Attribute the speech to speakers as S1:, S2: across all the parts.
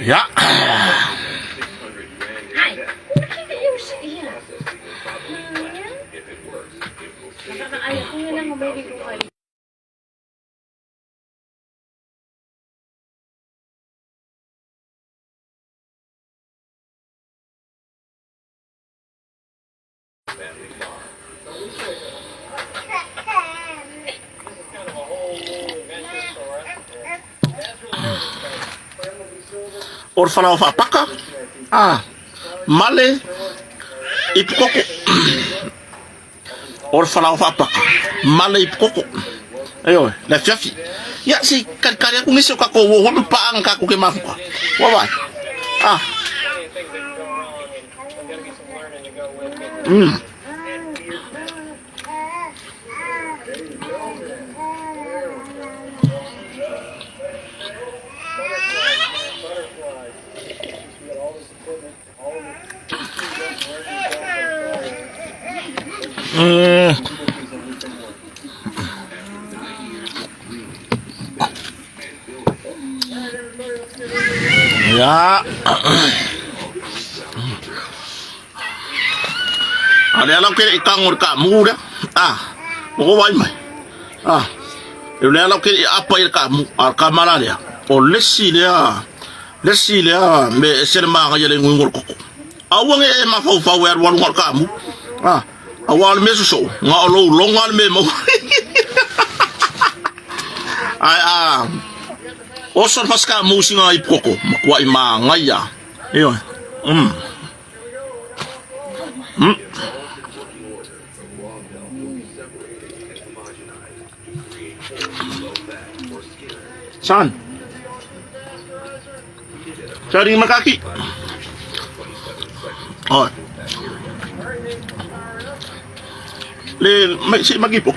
S1: Ja. Or fala fa paka. Male ipkoko. Or fala fa paka. Male ipkoko. Ayo, la fiafi. Ya si kari aku ngisi kako wo pa ang kako ke mafuka. Wa ba. Ya. Ada alam kira ikan urka muda. Mau wai mai. Ini alam kira apa kamu? Kamala dia. Oh lesi dia. Me serma aja le nguruk. Awang ma fau wer wan ngor kamu. Awal me susu. Ngalo longal me mau. Oson paska musinga ipoko makwa ima ngaya. Iyo. San. Cari makaki. Oh. Le si magipo.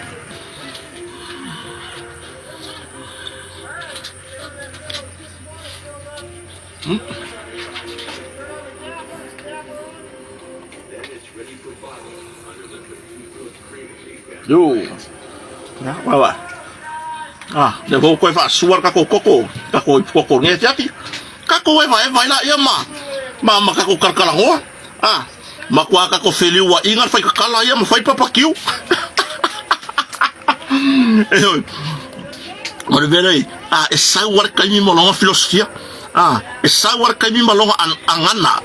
S1: Yo. Ya, bawa. Dia kau fa suar kako koko nge jati. Kako vai la ya ma kako karkalango. Makwa kako feliwa ingat fai kakala ya fai papakiu. Ora verei, essa war kami molonga filosofia. Essa war kami molonga angana.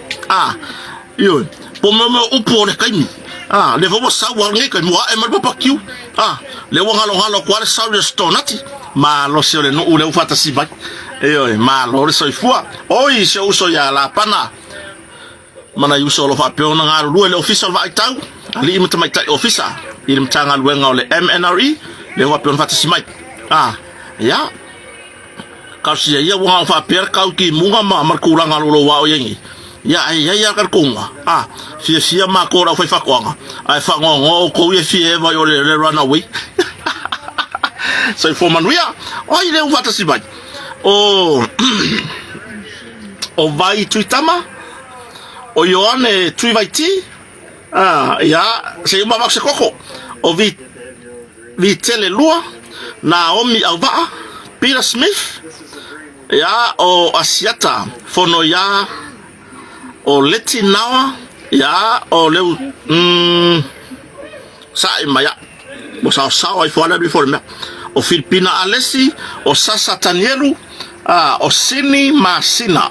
S1: Yo, pomeme upone kami. Le vamos sawa nge kami wa emal papakiu. Le wanga lo kwale sawa stonati. Ma lo se le no ule ufata sibai. Ma lo so ifua. Oi se uso ya la pana. Mana yuso lo fa peona ngaru lu le official va itau. Ali imta mai tai officer. Ilim tanga lu ngau le MNRE. Le wa peona fata simai. Ya. Kau sia ya wanga fa per kau ki munga ma markuranga lo wa o yengi. Ya kar kunga. Fia ma ko ra fa fa kwanga. Ai fa ngo ko ye fie va yo le run away. So for manuia. Oi le fata simai. O vai tuitama. O Ioane tui vai ti. Ya, se uma makse koko. O vi tele lua. Naomi Alvaa. Peter Smith. Ya, o Asiata. Fono ya. O Leti Nawa. Ya, o leu. Sai maya. O sao ai fora before me. O Filipina Alessi. O Sasa Tanielu. O Sini Masina.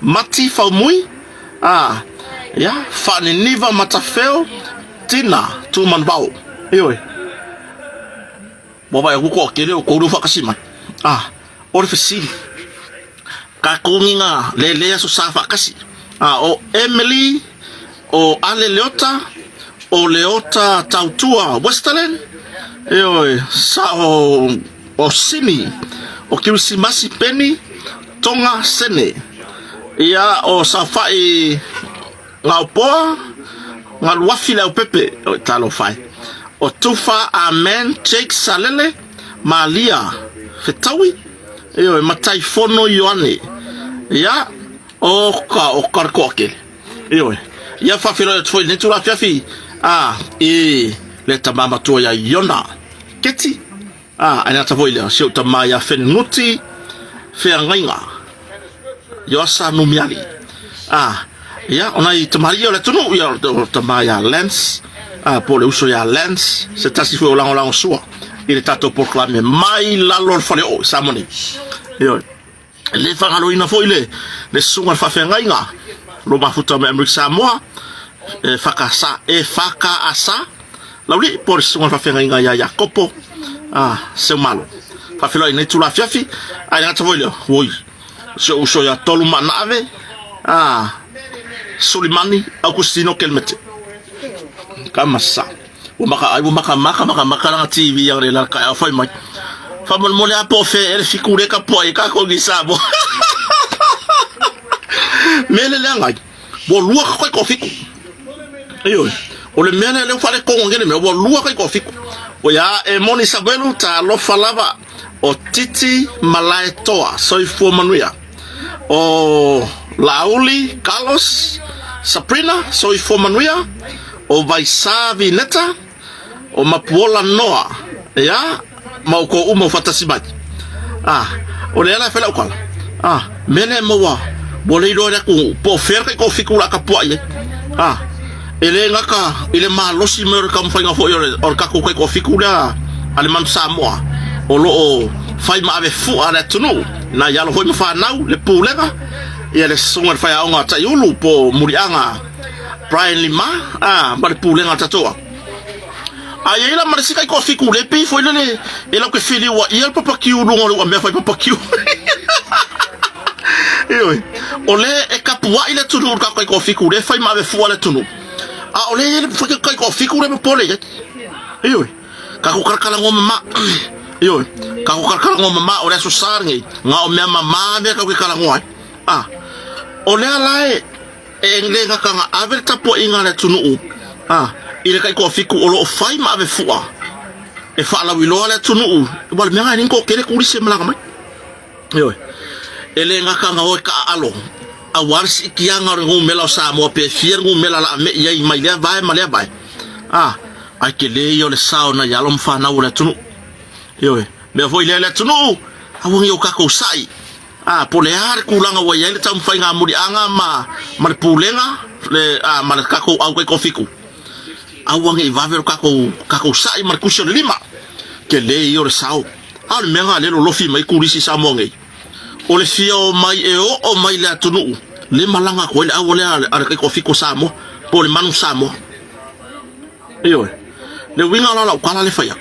S1: Mati Faumui. Ya, fani niva matafeo tina tu manbao. Iyo. Baba ya kuko kele ko ru fakasima. Orfisili. Kakunga lele ya susafa kasi. O Emily, o Ale Leota, o Leota Tautua Westerland. Iyo, o Sini, o Kirusimasi Penny, Tonga Sene. Ya, o Safai Ngaupoa, Ngaluafi la upepe, talo fai. O Tufa Amen, Jake Salele, Malia, Fetawi, Matai Fono Ioane. Ya, o Karkoke. Ya fafilo foi netura fiafi. Le tamama to ya Yona. Keti. Anata voile, sio tamaya fenuti, fe ngainga. yo sa no miali ya ona I tamari yo le tunu ya tamaya lens po le uso ya lens se tasi foi o lango sua il est tato proclamer mai la lor fale o samoni yo le fangalo ina foi le sunga fa fengainga lo mafuta me Amerika Samoa faka asa lauli por sunga fa fengainga ya Jacopo se malo fa filo ina tula fiafi ai ngata foi le woi so uso ya tolu manave Solimani Agustino Kelmete kama sa umaka na TV yang rela ka fa mai fa mo le apo fe el fikure ka po ka ko gisabo mele le ngai bo lua ko fiku ayo o le mele le fa le ko ngene me bo lua ko fiku o ya e moni sabelu ta lo falava o titi malaetoa soi fo manuia o Lauli Carlos Sabrina soi fo manuia o Vaisavi Neta o Mapuola Noa ya mau ko umo fatasi bai o le ala fela ukala mene moa bolei do ku po fer ko fikula ka po ye ele ngaka ile malosi mer kam fa ngafo yo or ka ko fikula ale man Samoa o lo fai ma ave fu ala tunu na yalo hoi ma nau le pulenga ia le songa fai aonga ta yulu po murianga Brian Lima ma le pulenga tatoa ai ela marisi kai ko fiku le pe foi le ela ko fili wa ia papa kiu no o me fai papa kiu oi ole e kapua ile tunu ka ko fiku le fai ma ave fu ala tunu ole foi kai ko fiku le pole oi ka ko karkala ngoma yo ka ko karkala ngoma ma ora so sarngi nga o me mama me ka ko kala ngoi ole ala e nglenga ka nga averta po inga le tunu ile kai ko fiku o lo fai ma ave fua e fa la wilo le tunu wal me nga ni ko kele kuri se mala mai yo ele nga ka nga o ka alo a warsi kianga ngo mela sa mo pe fier ngo mela la me ye mai le vai ma le vai ai ke le yo le sauna ya lo mfa na o le tunu yo me foi le tunu a won yo ka ko sai po le ar kulanga wa ye le tam fai nga muri anga ma le pulenga le ma ka ko au ko fiku awang e va ver kako sai markusho lima ke le yo sao al menga le lo fi mai kurisi samonge o le fio mai o mai la tunu le malanga ko le awole ar ko fiko samo po le manu samo yo le winga la kwala le faya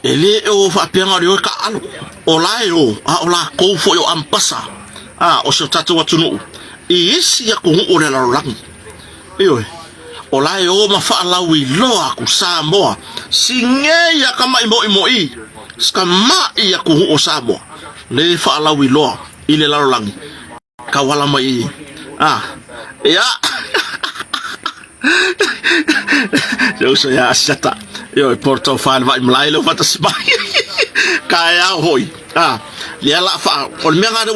S1: ele o fa penga yo ka alo o la yo o la ko fo yo ampasa o so tatu watunu isi ya ko o le la lang yo ola e o mafa la wi lo aku Samoa singe ya kama imo skama ya ku o Samoa le fa la wi lo ile la langi kawala mai ya yo so ya sata yo porto fa vai mlai lo fata sbai kaya hoi le la fa o me nga de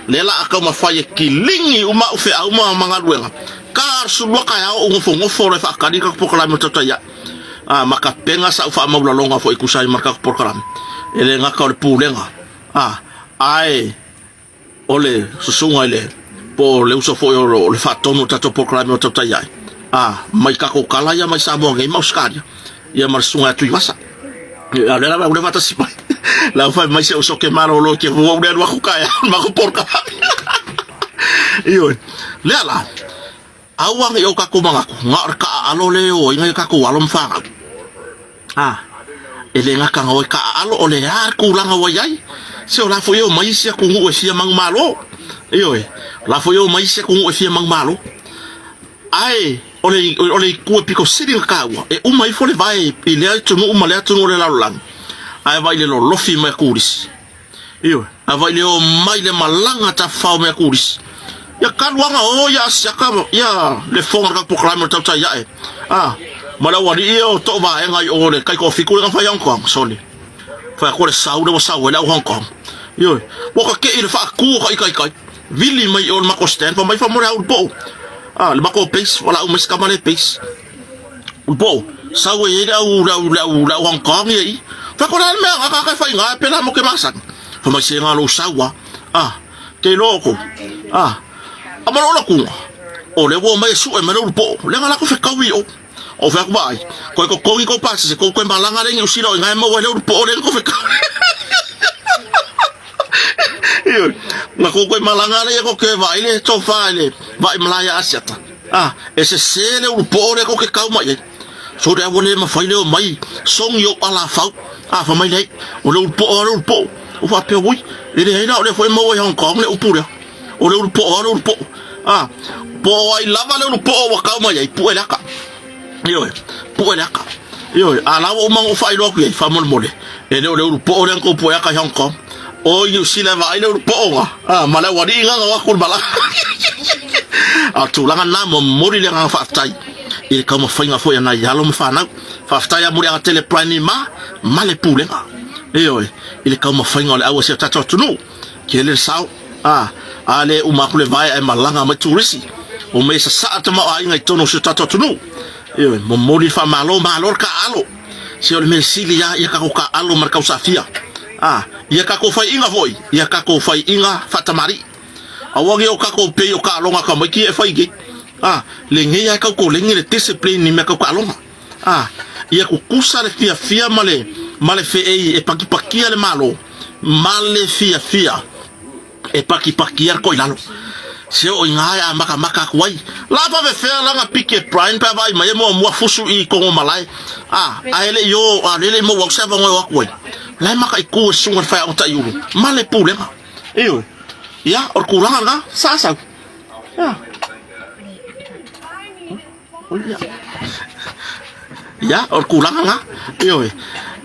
S1: le la ka ma fa ye kilingi uma ufe uma manga duenga kar sulwa kaya o ngofo le fa kadi ka program tota ya maka penga sa fa maula longa fo ikusai marka program ele nga ka le pulenga ai ole susunga ile po le uso fo le fa tono tato program tota ya mai ka ko kala ya mai sa mo ngai mauskaria ya marsunga tu wasa ya le la ba le fata sipai la fa mai se uso ke maro lo ke vo le wa kaya ma ko porka yo le la awang yo ka ko manga ngar ka alo le o ngai ka ko alom fa ele nga ka ngoi ka alo ole har ku langa wa yai se la fo yo mai se ku ngo se mang malo yo la fo yo mai se ku ngo se mang malo ai ole ku piko sidi ka wa e uma I fo le vai ile tu no uma le tu no le la lang ai vai le lo lofi me kuris yo vai le o mai le malanga ta fa me kuris ya kalwanga o ya siaka ya le fonga ka program ta ya mala wali o to va ngai o le kai ko fikula fa Hong Kong soli fa ko le sau de sau la Hong Kong yo wo ka ke il fa ku kai vili mai o ma ko stand fa mai fa mo ra bo le ma ko pace wala o mes ka male pace bo sau e la Hong Kong ye fa ko la me ka fa ngai pela mo ke masan fa mai se ngalo sawa ke loko amalo la ku o le wo mai su e mano po le ngala ko fe kawi o fe vai ko ko pasa ko malanga le usila o ngai mo le po le ko fe yo na ko malanga le ko ke vai le to file vai malaya asiata ese sele o po le ko ke kau mai so de wole ma fai le mai song yo ala fau fa mai le o le po o fa pe wi le ina o le foi mo Hong Kong le upu le o le po po ai lava le po wa kau mai pu ele ka yo pu ele ka yo ala o mang o fai lo ku fa mo mole ele o le po le ko pu ya ka Hong Kong o you see le vai le po ma le wadi nga wa ku bala tu langa na mo mori le nga fa tai il kama fainga fo ya na yalo mfana fa tai ya muri a tele plani ma le pu le nga yo il kama fainga le awa se tata tunu ke le sao ale uma kule vai ai malanga ma turisi o me sa ta ma ai ngai tono se tata tunu yo mo mori fa malo ka alo se o me silia ya ka ka alo marka usafia ia ka ko fai inga voi ia ka ko fai inga fatamari awangi o ka ko pe o ka longa ka mai ki e fai ge le nge ia ka ko le nge le discipline ni me ka longa ia ku kusa le fia male fe e paki le malo male fia e paki ko ilalo se o inga maka kwai la va ve faire la pike prime pa vai mai mo fusu I ko malai ele yo ele mo wa sa va wa kwai la maka iku sunga fa o ta yulu male pule eu ya or kuranga nga sa ya or kuranga nga eu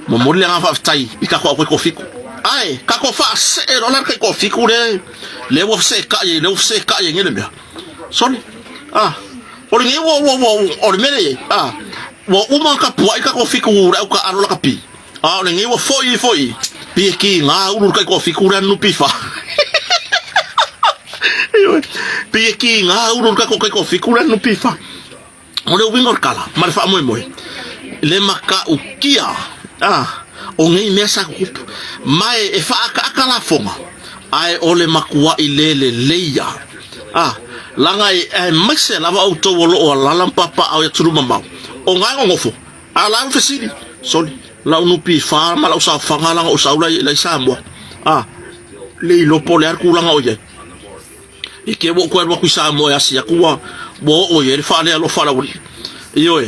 S1: mo mo le nga fa tai ika ko fiku ai ka ko fa se ro la ko fiku le wo se ka ye ngene me soni or ni wo or mele wo uma ka pu ika ko fiku ra ka aro la ka pi le ngi wo foi pi ki nga uru ka fiku ra nu pifa pi ki nga uru ka fiku ra nu pifa o le wingo kala mar fa mo le maka ukia o ngi mesa kup mai e fa aka la fonga ai o le makua I le leia langa e mase lava auto wolo o la papa au tru mama o nga ngofo ala fesili soli la unu pi fa ma la usa fanga la usa la sambo le lo pole ar kulanga oye e ke bo ko ku sambo ya sia kuwa bo oye fa le lo fa la wuri yo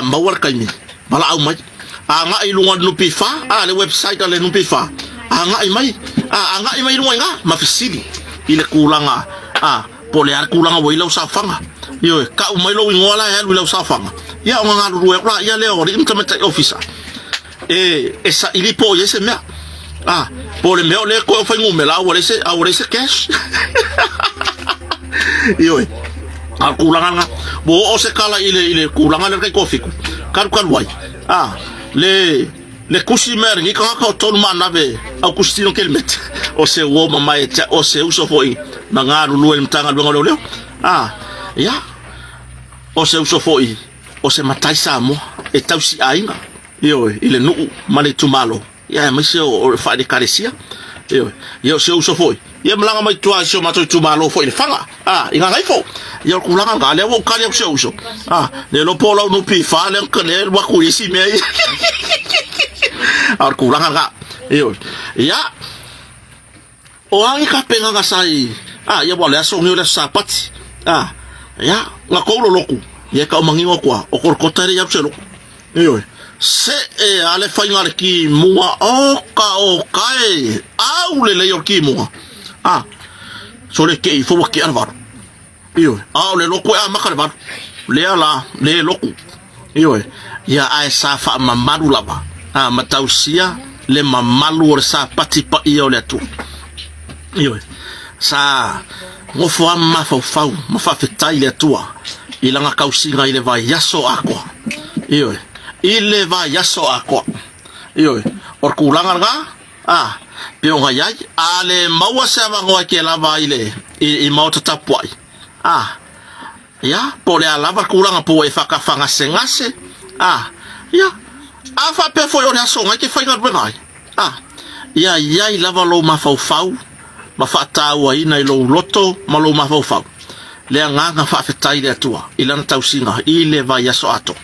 S1: ma war kaimi bala au mai nga ilunga no pi fa le website le no pi fa nga mai lunga ma fisili ile kulanga pole ar kulanga wo ilo sa fanga yo ka mai lo ngola ya lo sa fanga ya nga ruwe kwa ya le ori implement officer esa ili po yese me pole me ole ko fa ngumela awore se cash yo kulanga bo o se kala ile kulanga le ko fiku kar wai le kusimer ngi ka ton manave au kustino kelmet o se wo mama eta o se uso foi mangaru lu mtanga lo le ya o se uso foi o se matai samo e tausi ainga yo ile nu male tumalo ya mai se o fa de carecia yo se uso foi ye mlanga mai tua se mato tumalo foi le fanga inga ngai fo yo kulanga ga le wo ka le se uso le lo polo no pi fa le kele wa ku isi me ar kulanga ga yo ya o angi ka penga ga sai ya bo le aso ngi le sapati ya nga ko lo loku ye ka mangi kwa o ko kotare ya se lo yo se ale fainga ki mua o kai au le yo ki mua so le ke fo ki arvar yo le loku makarvar le ala le loku yo ya ai sa fa mamaru lava matausia le mamalu o sa pati pa yo le tu yo sa ngo fo ma fau ma fa fetai le tua ilanga kausinga ile va yaso akwa yo ile va yaso akwa yo or kulanga nga pe o yai ale maua sa va ngo ke lava ile I mau tatapwai ya pole alava kulanga po e faka fanga sengase ya afa pe fo yo yaso nga ke fainga bengai ya lava lo ma fau ma whaataua ina I lo loto ma lo mawhau le nganga whaafetai le atua I lana tausinga I le vai aso ato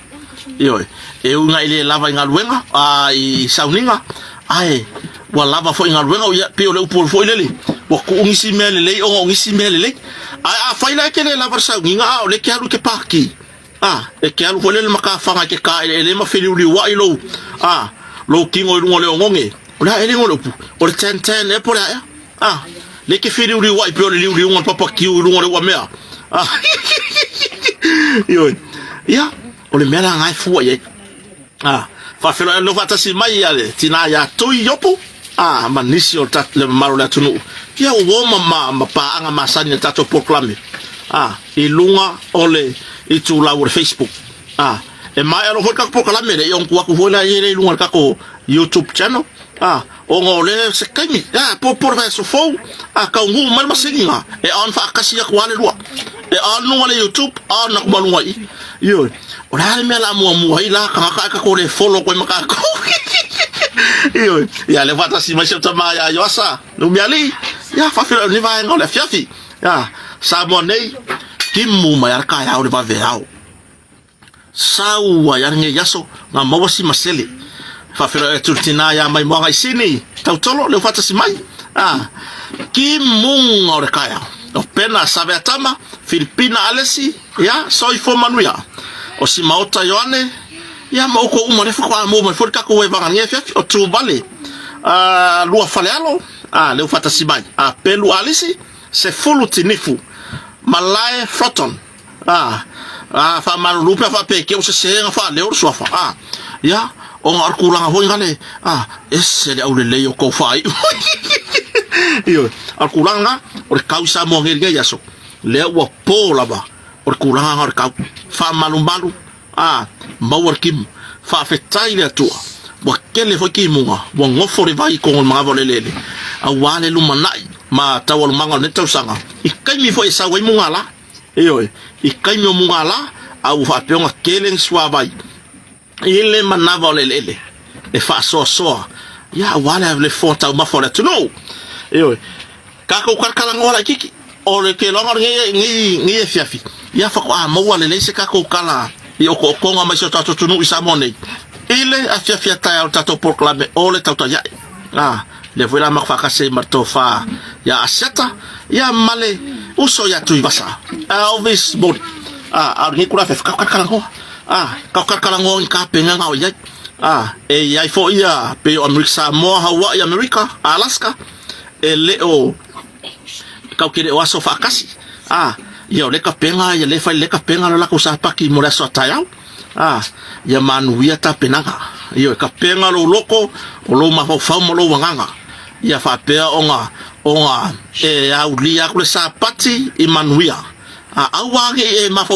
S1: ioi e unga I le lava inga luenga I sauninga ai wa lava fo inga luenga ia pe o le upo fo ilele wa ku ungisi mele le o ungisi mele le ai a faila ke le lava sauninga o le ke alu ke paki e ke alu fo le maka fanga ke ka ele ma fili uli wa ilo lo kingo I le ngonge ola ele ngolo pu o le ten e por ya le ke fili uli wa pe o le uli ngon papa ki uli ngole wa mea ioi ia o le mera ngai fu ye fa felo lo fata si mai ale tina ya to yopo manisi o tat le maro la tunu ia o woma ma pa anga masani tato proclame I lunga ole I tu la o Facebook e mai alo hoka proclame le yon ku vola ye lunga ka ko YouTube channel o ngole se kaimi por va so fo ka ngu mal masinga e on fa kasi ya kwale lua e on no le YouTube on na kumalunga yo ora le mela mo ila ka ko le follow ko maka ko yo ya le vata si masho tama ya yosa no miali ya fa filo ni va ngole fiafi ya sa monei kimu ma ka ya o va verao sa wa ya nge yaso na mawasi masele fa filo e tultina ya mai mo sini tautolo le vata si mai kimu ora ka ya o pena sabe atama Filipina alesi ya soi fo manuia o si maota yoane ya mauko umare fa kwa mo for ka ko e vanga ngefe o trubale lua falealo le fata sibai pelu alisi se fulu tinifu malae froton fa malupe fa peke o se fa le orso fa ya o arkulanga ho ngale ese le aule le yo ko fai yo arkulanga o kausa mo ngere yaso le wa pola ba o kulanga ngor ka fa malumalu mawar kim fa fetai le tua wa kele fo kimunga wa ngofo re vai ko ma volelele awale lu manai ma tawal manga ne tausanga ikai mi fo isa wa mungala ikai mi mungala au fa peonga kele swa vai ile manava volelele e fa so ya wale le fota ma fo le tuno ka ko kala ngora kiki o le ke longa ngi fiafi ya fa ko mo le se ka ko kala i o ko konga mai so tato tunu isa mone ile a fiafi ta o tato proclame o le tato ya le voila ma fa ka se marto fa ya aseta ya male uso ya tu vasa always body ngi kula fa ka kala ngo ka kala ngo ka penga ngo ya e ya fo ya pe America mo Hawaii America Alaska ele o ka kire o aso fa kasi yo le ka penga ya le fa le ka penga la ko sa pa ki mo la so tayao ya manu ya ta penanga yo ka penga lo loko o lo ma fa mo lo wanganga ya fa pe onga e a ulia ko sa pati i manuia awange e ma fa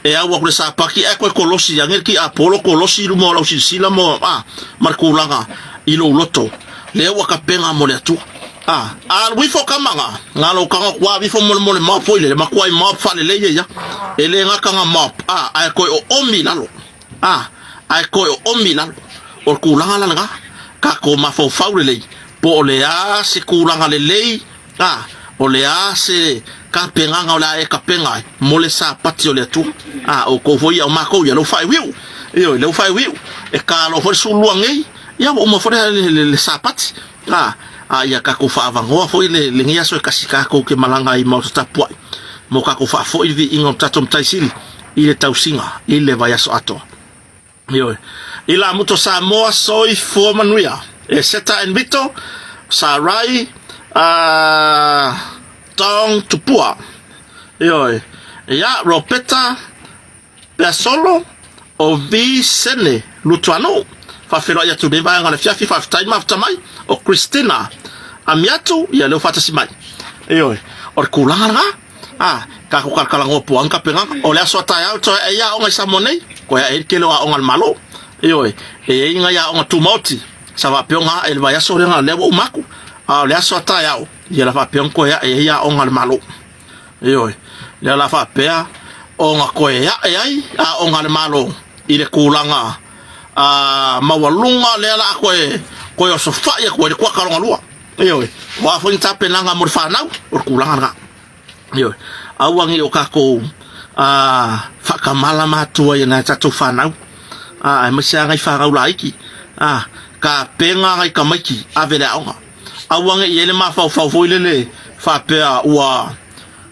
S1: e awa ko sa pa ki e ko kolosi ya ngeki apolo kolosi lu mo la sila mo markulanga i lo loto le wa ka penga mo le tu al wifo kamanga ngalo kanga kwa wifo mole ma foile ma kwa ma fale le ya ele nga kanga map ai ko o milalo ai ko o milalo o kulanga la nga ka ko ma fo faule le po le se kulanga le o le se ka penga ola e ka penga mole sa patio le tu o ko foi o ma ko ya lo fai wiu yo lo fai wiu e ka lo fo su luangi ya o mo fo le sa pati ya ka ko fa vango fo le ngia so kasika ko ke malanga I mo tapua mo ka ko fa fo I vi ingo tatom taisili ile tausinga ile vai aso ato yo ila muto sa mo soi fo manuia e seta en vito sa rai tong tupua yo ya ropeta persolo o vi sene lutuano fa felo ya tu de va ngala fiafi fa time after mai o Christina amiatu ya le fata simai or kulanga ka ko kala ngopo anka penga o le aso ta ya to ya o sa monei ko ya el kelo o ngal malo e inga ya o tumoti sa va penga el va ya so renga le o maku le aso ta ya la fa penga ko ya o ngal malo le la fa pea o nga ko ya o ngal malo ile kulanga mawalunga le la ko yo so fa ya ko kwa kalonga lua Yo, wa fo ta penanga mo fanau o kulanga nga. Yo, awangi o kako whakamala matua i nai tatou whanau. Ai masia ngai whārau laiki. Ka penga ngai ka maiki a vere aonga. Awangi i ele mawhau whau lele whapea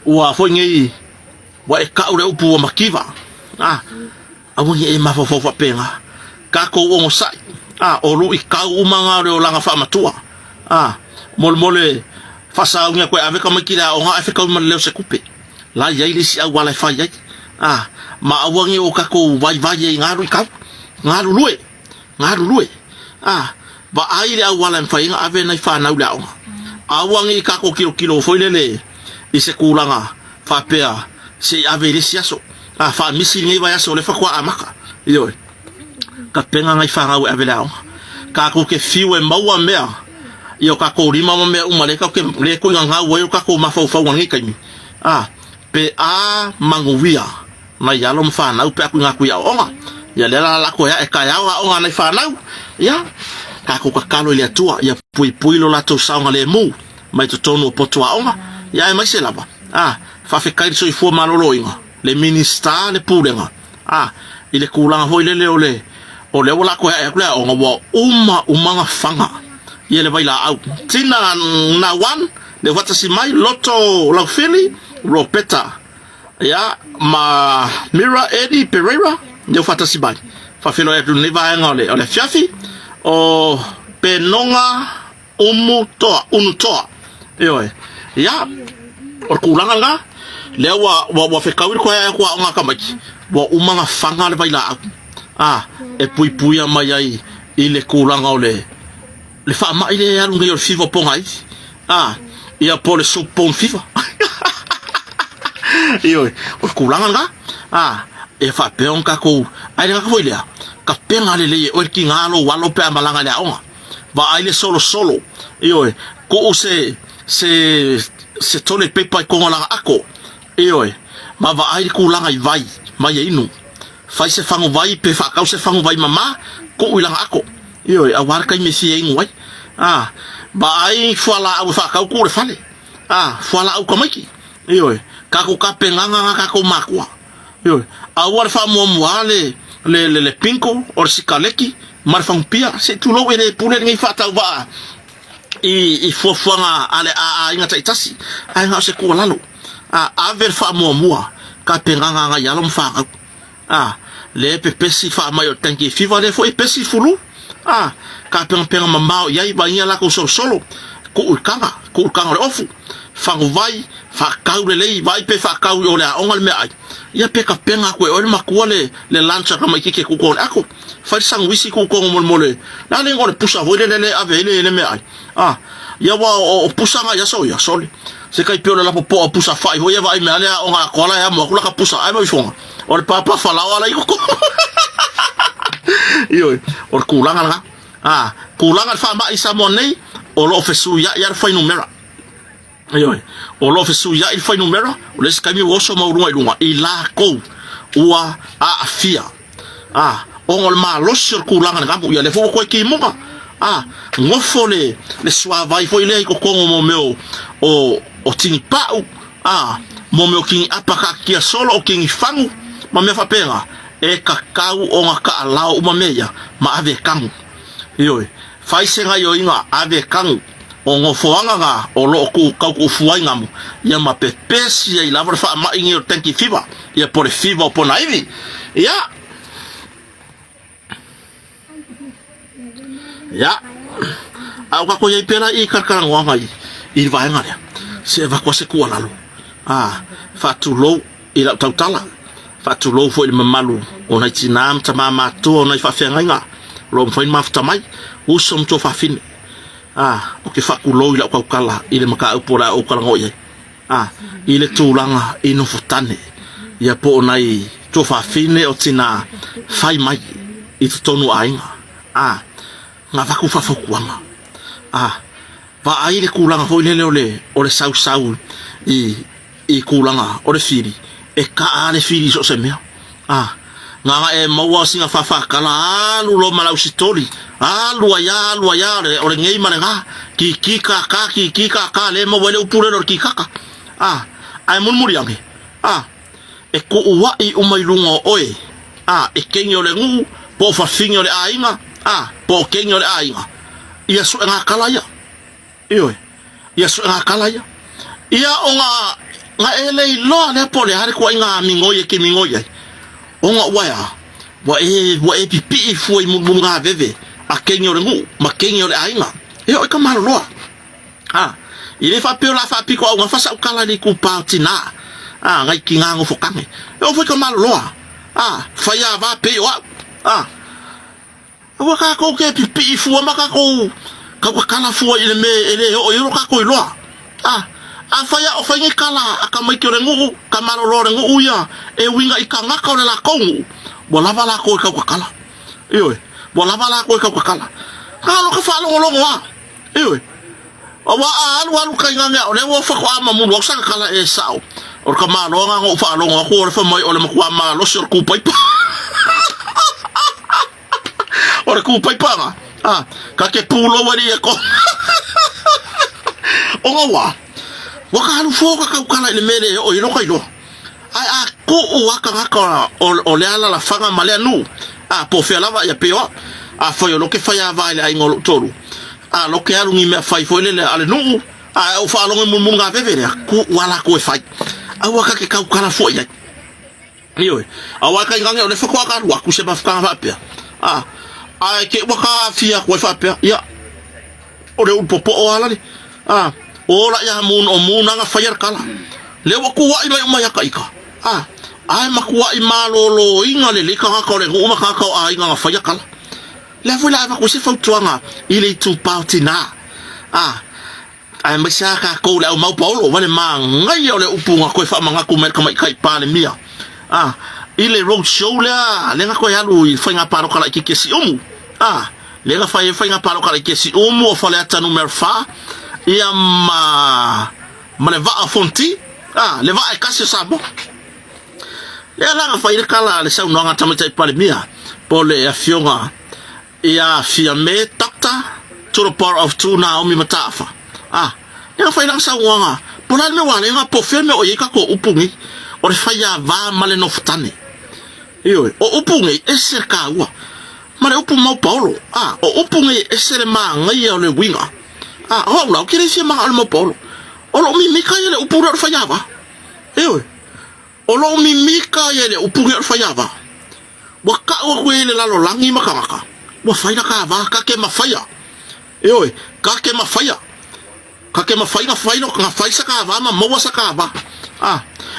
S1: ua fo ngei wa e kaure upu o makiva. Awangi e mawhau whau whapenga. Kako ongo sai. Olu i kau umanga reo langa whamatua. Mole fasau ngia koe ave ka maiki la o nga e whekau ma leo se kupe. La yai lisi au wala whai yai. Ma awangi o kako vai e ngaru i kau. Ngaru lue. Ba aile au wala whai nga ave nai whanau la onga. Awangi i kako kilo foi lele. I se kulanga whapea se ave lisi aso. Wha misi ngai vai aso le whakua amaka. Ioi. Ka penga ngai whangau ave la onga. Kako ke fiu e maua mea. Io kako rima mo mea umaleka ke leko nga ngau weo kako mawhau ngai kaimi. Pe a manguia na yalo mfanau pe aku ngaku ya onga ya lela la ko ya e kaya onga na fanau ya kako kakalo ile tua ya pui lo la to saunga le mu mai to tonu potua onga ya e mai se lava fa fe kai so i fu malolo inga le minister le pulenga ile kulanga ho ile le ole wala ko ya kula onga wa umanga fanga ye le vai la au tina na one le wata si mai loto la fili Ropeta ya ma Mira Eddie Pereira de fatasi bai fa filo e tuni vai ngole ole fiafi o penonga unutoa yo ya o kulanga nga le wa fe kawir ko ya ko nga kamaki wa umanga fanga le vai la e pui mai ai ile kulanga ole le fa ma ile ya lunga yo fivo pongai ia pole supon fiva Ioi, o kulanga nga e fa peon kako ai nga ko ile ka penga le o ki ngalo walo pe malanga le onga va ai solo ioi ko se tole pepa ko la ako ioi ma va ai kulanga vai mai inu fai se fango vai pe fa ka se fango vai mama ko ilanga ako ioi a war kai mesi e ngoi ba ai fala au fa ka ko le fale fala au komaki ioi kako ka penganga kako makwa yo awar fa mo mwale le pinko or sikaleki mar fa pia se tu lo ele pule ngai fata va i fofanga ale inga taitasi ai nga se ko lalo aver fa mo mua ka penganga nga yalo mfa le pepesi fa mayo tanki fiva le fo pesi fulu ka penga mama yai ba nya la ko solo ko ukanga le ofu fango vai fa kaule lei vai pe fa kaule ole ongal me ai ia pe ka penga ko ole makuale le lancha kama kike ku ko ako fa sang wisi ku ko mole na le ngore pusa vo le ave le me ai ia wa o pusa nga ya soli se kai pe ole la po pusa fa vo ia vai me ale onga kola ya mo kula ka pusa ai mo fonga ole papa fa la wala iko io or kulanga kulanga fa ma isa monei o lo fesu ya fa numera Ayoi, o lo fesu ya il fai numero, o les kami woso maurunga ilunga, ila kou, ua afia. Ongol ma losir kulanga ngamu, ya le foko koe ki munga. Ngofo le suavai foi le ko kongo mo meo o tini pau. Mo meo kingi apaka kia solo o kingi fangu, ma mea fapenga, e kakau o nga ka alao uma meia, ma ave kangu. Ayoi, fai senga yo inga ave kangu. O ngofoanga nga o lo ku kau ku fuai ngamu ia ma pepesi ia lava fa ma ingi o tanki fiva ia por fiva o pona ivi ia au ka ko ia pela I karkara ngwanga I vai ngale se va ko se ku lalo fa tu lo ila tautala fa tu lo fo il mamalu ona tinam tama to ona fa fenga nga lo mfa mafta mai usom to fa fin o ke fakulo ila kwa kala ile maka upora o kala ngoye ile tulanga ino fotane ya po nai to fa fine o tina fai mai I tonu ainga nga vaku fa fokuanga va aile kulanga ho ile ole sau I kulanga ole firi e ka ale firi so se mea nga e maua singa fafa kala alu lo malau sitori alu ya le ore ngei manenga ki ka le mo wele upure lo ki kaka ai mun muriange e ko ua I umai lunga oe e kengi o le ngu po fa fingi o le ainga po kengi o le ainga ia su nga kalaya ioi ia su nga kalaya ia o nga ele lo le po le hari ko inga mingoye ki mingoye o nga wa e pipi foi munga veve a kengi o le ngu ma kengi o le ainga ia o ka malo loa ile fa pe la fa piko o nga fa sa kala ni ku pautina ngai ki ngango fokange o foi ka malo loa fa ya va pe wa ka ko ke pipi fu ma ka ko ka kala fu ile me ele o yo ka ko loa fa ya o fa ngi kala ka mai ki o le ngu ka malo lo le ngu ya e winga I ka ngaka o le la kongu bo lava la ko ka kala iyo bo lava la ko ka kala ka lo ka fa lo wa iyo o wa alu ka nganga o le wo fa ko ama mu lo sa kala e sao o ka ma lo nga fa lo nga ko fa mai o le ko ma lo sur ku pai pa o le ku pai pa ka ke pulo wa ni ko o nga wa ka lu fo ka kala le mele o ilo ka ilo ai ko o ka ngaka o le ala la fanga male nu po fe lava ya peo fa yo lo ke fa ya va le ai ngolo tolu lo ke alu ngi me fa fo le ale nu o fa lo ngi mun nga vevere ku wala ko fa wa ka ke ka kala fo ya yo wa ka nganga le fa ko ka wa ku se ba fa va pe ai ke wa ka fia ko fa pe ya o le popo o ala ni ora ya mun o mun nga fa ya kala le wa ku wa I mai ka ika ai makua I malolo inga le ka ka le nguma ka ai nga fa ya kala le fu la va ku se fa tuanga I le tu pautina ai masa ka ko le mau paulo wa le ma ngai o le upunga ko fa manga ku mer ka mai kai pa le mia I le road show le nga ko ya lu fa nga paro kala ki si umu le nga fa nga paro kala ki si umu o fa le ata numero fa ia ma le va a fonti le va e kasi sabo le ala fa ile kala le sa unanga tamata I pale mia po le afionga ia fia me takta to the power of two na o mi matafa le fa ile sa unanga po la me wale nga po fe me o yeka ko upungi o le fa ya va male no futane iyo o upungi e serka wa male upu mau paulo o upungi e sere ma ngai o le winga o la kire si ma al mo paulo o lo mi mika ele upura fa ya va iyo o lo mi mika ele upura fa ya va wa ka o ko ele la lo langi maka wa fa ina ka va ka ke ma fa ya iyo ka ke ma fa ya ka ke ma fa ina fa ino ka fa sa ka va ma mo sa ka va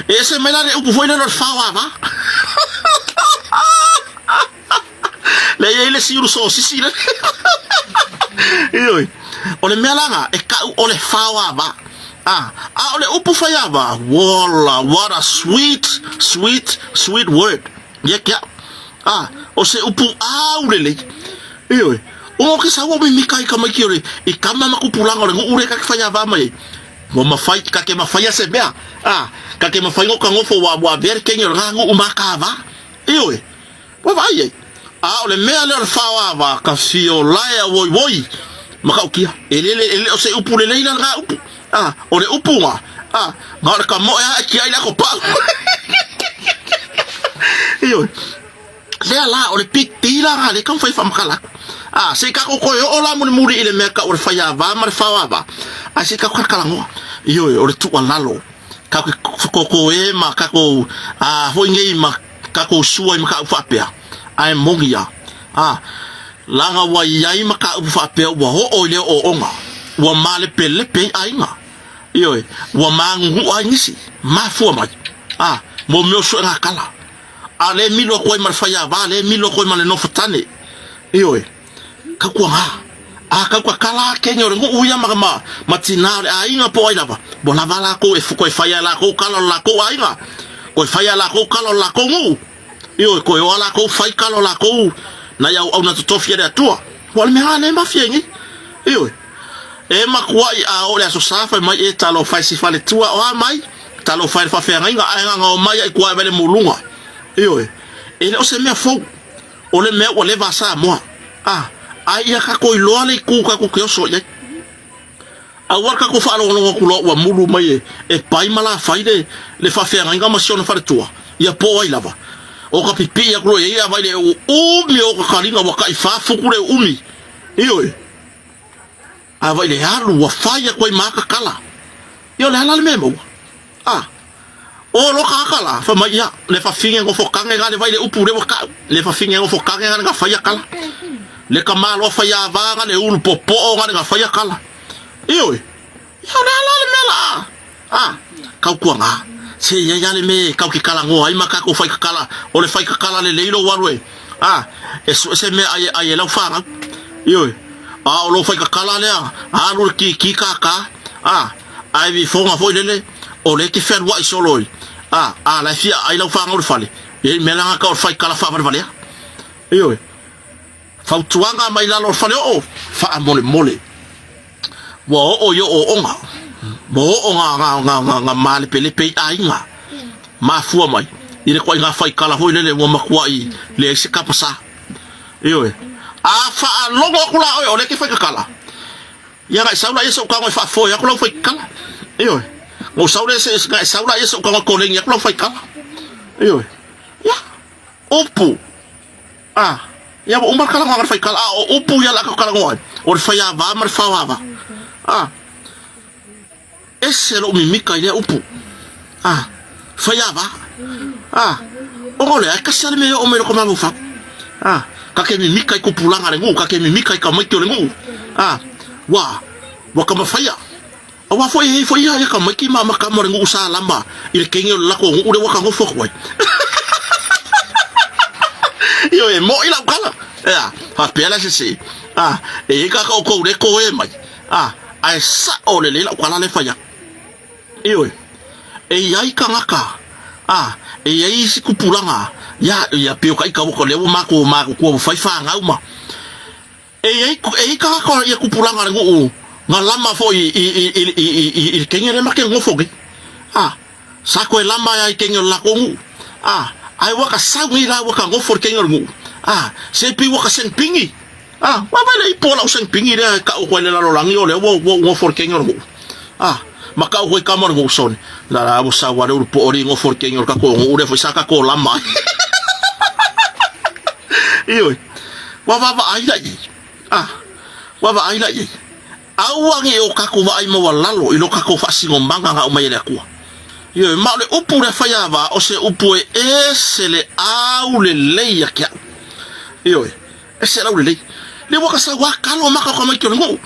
S1: ese me la upu foi no fa va le ele si so si le iyo o le melanga e ka o le fa va o le upu fa ya va wala what a sweet word ya o se upu le iyo o ke sa wo mi kai ka mai kiore e kama makupulanga le ure ka fa ya va mai mo ma fai ka ke ma fai se bea ka ke ma fai ngo ka ngofo wa ver kenyo rangu umakava iyo wa vai o le mea le fa va ka fio laia woi maka ukia ele o se upu le leila nga upu o le upu nga ka mo ya ki ai la ko pa iyo le ala o le pitila nga le kan fai fa makala se ka ko o la muri ile me ka o fa ya va ma fa va se ka ka kala ngo iyo o le tu alalo ka ko e ma ka ko ho ngai ma ka ko suai ma ka fa pe ai mongia langa wa yai ma ka fa pe wa ho ole o onga wa male pele pe ainga iyo wa mangu ai nisi ma fu ma mo me so nga kala ale milo ko ma fa ya va ale milo ko ma le no futane iyo ka kwa ka kwa kala kenyo ngu uya ma tinare ainga po ai lava bo lava la ko e fu ko fa ya la ko kala la ko ainga ko fa ya la ko kala la ko ngu iyo ko yo la ko fa kala la ko na ya au na tofia de tua wal me hane ma fiengi iyo e ma kwa o le so safa mai e talo fa si fa le tua o mai talo fa fa fe nga o mai e kwa vele mulunga iyo ele o se mea fou o le mea o le va sa moa ai ia ka ko iloa le ku ka ko ke so ye a war ka ko fa lo ko lo wa mulu mai e pai mala fai le fa fe nga ma siona fa tua ia po ai lava o ka pipi ia ko ia vai le o mi o ka linga wa kai fa fu kule umi io a vai le halu wa fa ia ko ma ka kala io le hala le memo o lo ka kala fa mai ia le fa finga go fokanga ga le vai le upu le ka le fa finga go fokanga ga fa ia kala le ka malo fa ia va ga le ulu popo ga fa ia kala io ia le mela kau kuanga se ia le me kau ki kala ngo ai maka ko fai kala o le fai kala le leilo warwe e se me ai la fa io o lo fai kala le lo ki kaka ai vi fonga foi le o le ki fer wa isoloi la fia ai la fa ngol fale e me la ka o fai kala fa vale io fa tuanga mai la lo fale o fa mole wo o yo o onga mo nga male pele pe ainga ma fu mai ile ko nga fai kala foi le wo makua I le se kapasa io fa longo kula o le ke fai kala ya ga saula yeso ka fa foi ya kula fai kala io mo saula se ga saula yeso ka ko le ya kula fai kala io ya opu ya bo umar kala nga fai kala opu ya la ka kala ngo o fai ya va mar fa va ese lo mi mika ile upu fayava o le ka sale me o me ko ma fa ka ke mi mika ko pulanga le ngu ka ke mi mika ka mai le ngu wa ka ma faya wa foi ya ka mai ki ma ka mo ngu sa lamba ile kenyo la ko ngu le wa ka ngo fo ko yo e mo ila kala ha pela se e ka ko le ko e mai ai sa o le la kwala le faya io e ai kangaka e ai si kupulanga ya pio kai ka ko le ma ko fai fa nga uma e ai ka ya kupulanga ngo ngalama fo I kengere ma ke ngofo ge sa ko lama ya kengere la ko ai wa ka sa ngi la wa ka ngofo kengere ngo se pi wa ka sen pingi wa ba le pola usang pingi le ka ko le la lo langi o le wo for kengere ngo maka ko ka mo ngo son la bo sa wa le po ori ngo for kengere ka ko ngo le fo sa ka ko lama io wa ai la awangi o ka ko vai mo lalo ilo ka ko fasi ngombanga nga o mai le ku io ma le upu le faiava o se upu se le au le leia kia io se la le le waka sa wa kalo maka ko mai ko ngo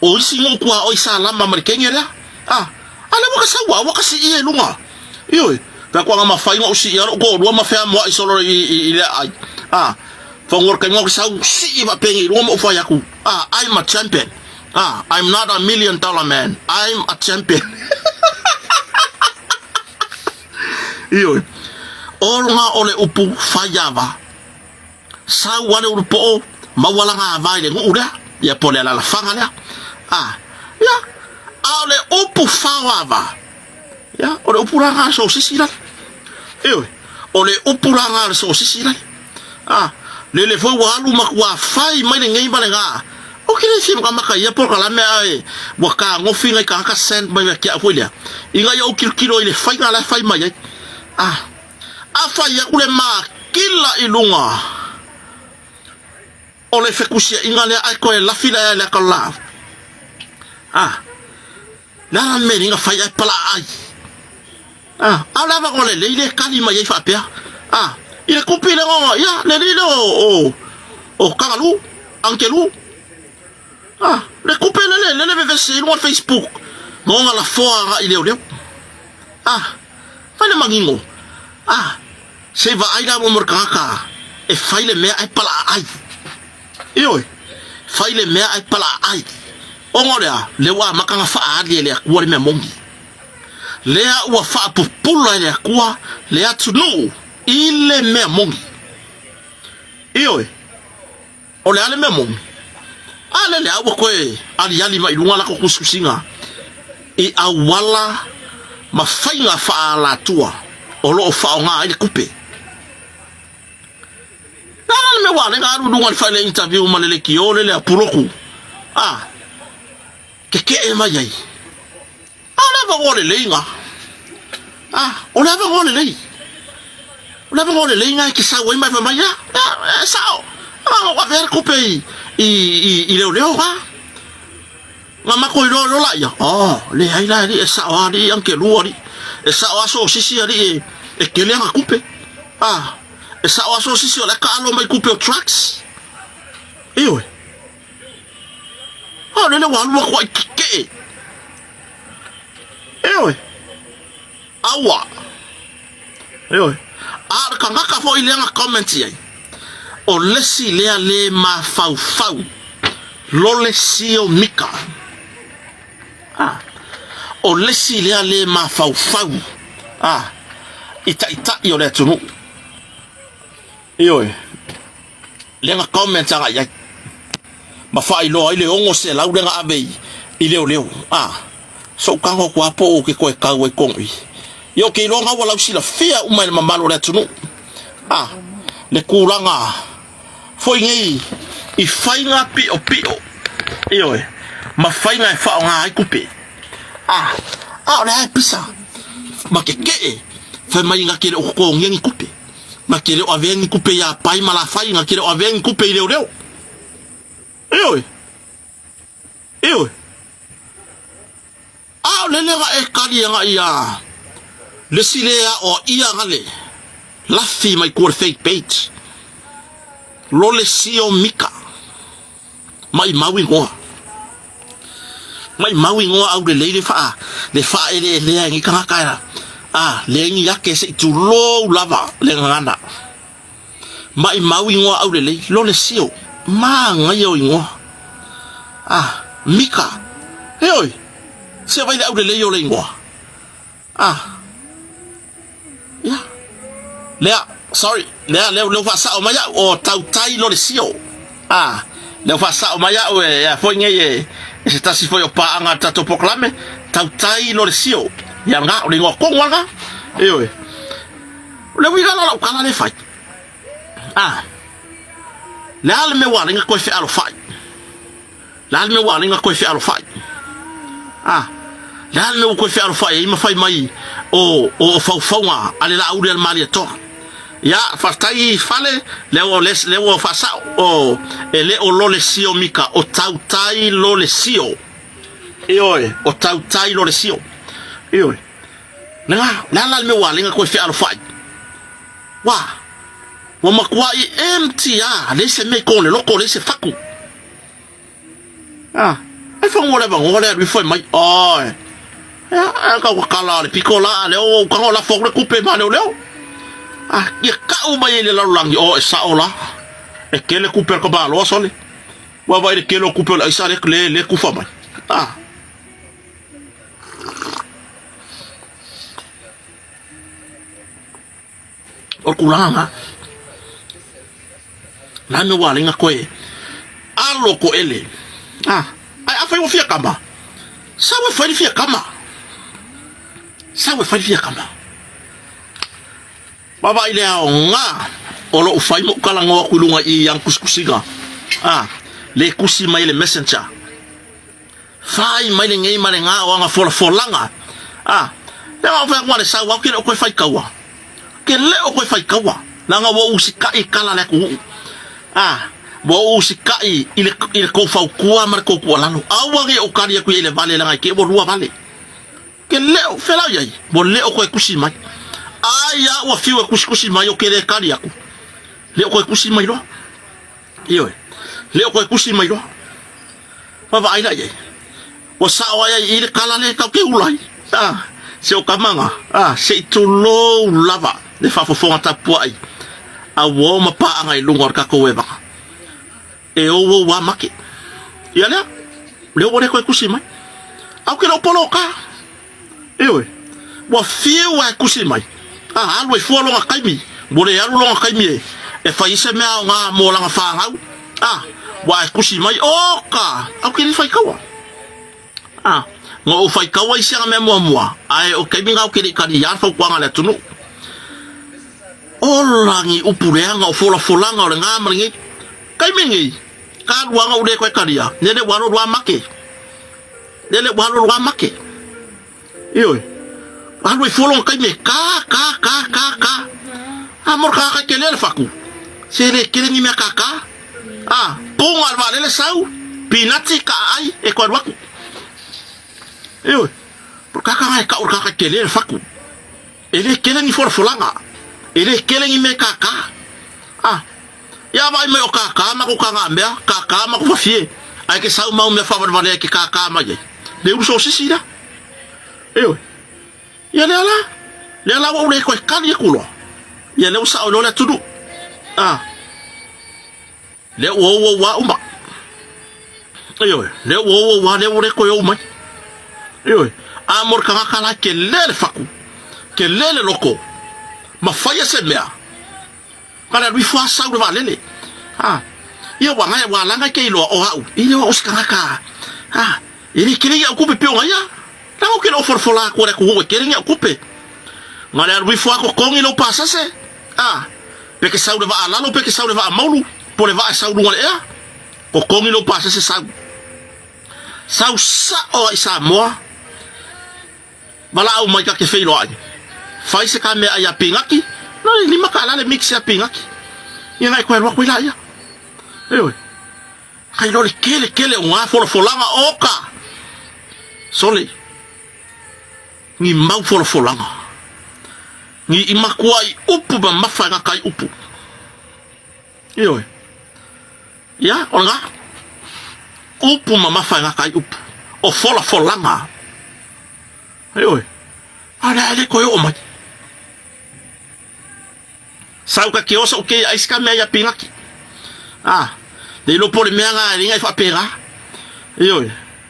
S1: o si ngo kwa o isa lama ma kengera ale waka sa waka si e lunga io ka ko nga mafai ngo si ro ko ro ma fa mo isolo I ai fongor ka ngo sa si ba pengi ro mo fa yaku I'm a champion I'm not $1 million man. I'm a champion. Iyo. Olga ole upu fayava. Sa wale upo mawala nga vai le nguda ya pole la fanga ya. Ya. Ole upu fawava. Ya, ole upu ranga so sisira. Iyo. Ole upu ranga so sisira. Le fo walu makwa fai mai ngai balenga. O kile sim ka maka ya por kala me ai wa ka ngo finga ka ka sent ba me kia folia inga yo kilo ile fai ngala fai mai fai ya kule ma kila ilunga ole fekusia inga le ai ko la fila ya la kala la me inga fai ya pala ai ala va ko le ile kalima ya fa pia ile kupile ngo ya le o kagalu ankelu le couper le verser no Facebook ngonga la foa ile ole fale mangingo se va aida mo merkaka e faile me ai pala ai io faile me ai pala ai ongorea le wa makanga fa ali le kwa me mongi le wa fa pupula le kwa le atunu ile me mongi io ole ale me mongi ale le awa koe ali ma ilunga la ko kususinga e awala ma fainga fa la tua o lo fa nga ile kupe me wale nga ru dunga fa le interview malele kiole le apuroku ke e mai ai ala va ngole le nga ona va ngole le ona va ngole le nga ki sa we mai fa mai ya sao wa ver coupe i le nga ma ko lo la ya le ai la di sa wa di anke lu di sa wa so sisi di e ke le nga coupe e sa wa so sisi la ka lo mai coupe o tracks iwe le wa lu ko ke iwe awa iwe ka nga ka fo ile nga comment ai o lesi lea le ma fau lo lesi o mika o lesi lea le ma fau ita yo le tunu yo le nga comment nga ya ma fai lo ile ongo se la urenga abe ile o leo so ka ho kwa po ke ko ka we kongi yo ke lo nga wala usila fia uma le mamalo le tunu le kuranga foi ngai i fai nga pio iyo ma fai nga fa nga ai kupe le pisa ma ke fa mai nga kere o ko ngi kupe ma kere o avengi kupe ya pai mala fai nga kere o avengi kupe ile leo iyo le nga e kali nga ia le silea o ia ngale la fi mai ko fake page lole sio mika mai mawi ngoa au de leile fa ele ngi kanga kaira le ngi yake se tu lo lava le ngana mai mawi ngoa au de le lole sio ma ngayo ngoa mika oi se vai au de le yo le ngoa ya lea sorry le fa sa o maya o tautai lo le sio le fa sa o maya o ya foi nge se ta si foi o pa anga tato proclame tautai lo le sio ya nga o le ngo ko nga le wi ga la kala le fai le al me wa nga ko fi alo fai la me wa nga ko fi alo fai la me ko fi alo fai ma fai mai o fau nga ale la uri al mali to ya fatai fale lewo fasa o ele o lo le sio mika o tautai lo le sio o tautai lo le sio la me wa lenga ko fi alo fai wa makwa i empty le se me ko le loko le se faku ai fa ngole ba ngole ri foi mai ya ka kala le pikola le o ka la fo le coupe ma le ya ka o mai le la langi o sa ola e ke le coupe ko ba lo sole wa vai le ke lo coupe la isa le ku fa mai o kulanga la me wa linga koe alo ko ele ai afai o fia kama sawe fai fia kama baba ile nga olo ufai mo kala ngo kulunga i yang kuskusiga le kusi mai le messenger fai mai le ngai mai nga o nga folanga le wa fa ngwa le sa wa ke ko fai kawa ke le o ko fai kawa la nga wo usika i kala le ku wo usika i ile ko fa ku mar ko ku lanu awa ge o kali ku ile vale la nga ke bo ruwa vale ke le o fela yai bo le o ko kusi mai aya wa fiwa kusi mai o kele kali yaku le ko kusi mai lo le ko kusi mai lo pa va ina ye o sa wa ya ile kala le ka ke ulai se o kamanga se tu lo lava le fa fo ta puai a wo ma pa ngai lungor ka ko weba e o wo wa make ya le o ko kusi mai au ke lo poloka wa fiwa kusi mai alwe fo lo kaimi bole ya lo kaimi e fa ise me nga mo la fa ngau wa kusi mai oka au ke ni fa kawa ngo fa kawa ise me mo ai o kaimi ngau ke ni ka ni ya fa kwa ngala tunu Olangi upureanga o folanga o le ngamaringi. Kai mingi. Ka luanga o le koe karia. Nele wano lua make. Nele wano lua make. Ioi. Alu e folong kai me. Ka. Amor ka kelele faku. Sere kele ni me kaka. Ponga alva lele sau. Pinati ka ai e kwa waku. Ioi. Por kaka ngai ka urka kelele faku. Ele kele ni folanga. Ele kele ni me kaka. Ya vai me o kaka ma ko kanga mbea kaka ma ko fie ai ke sau mau me fa vale ke kaka ma ye de uso sisira ya le ala wo le ko kali kulo ya le usa o le tudu le wo wa uma le wo wa le ko yo ma amor kanga kala ke le faku ke le loko ma faya se mea para lui fa sa de valele ia wa langa ke lo o au ile o skaka ile kile ya kupe pe ya ta o ke lo forfola ko re ko ke ringa kupe ngale lui fa ko kongi lo pasa se pe ke sa de va ala lo pe ke sa de va maulu por le va sa du ngale ko kongi lo pasa se sa o isa mo bala au mai ka ke fe lo ai fai se ka me aya pingaki no lima kala le mix ya pingaki ina ko ro ko ila ya kai lo kele unha folanga oka sole ni mau folanga ni imakuai upu ba mafanga kai upu ya onga upu mama fanga kai upu o folanga ala ale ko yo mai sauka ke osa ke aiska me ya pingaki de lo por me nga ringa fa pera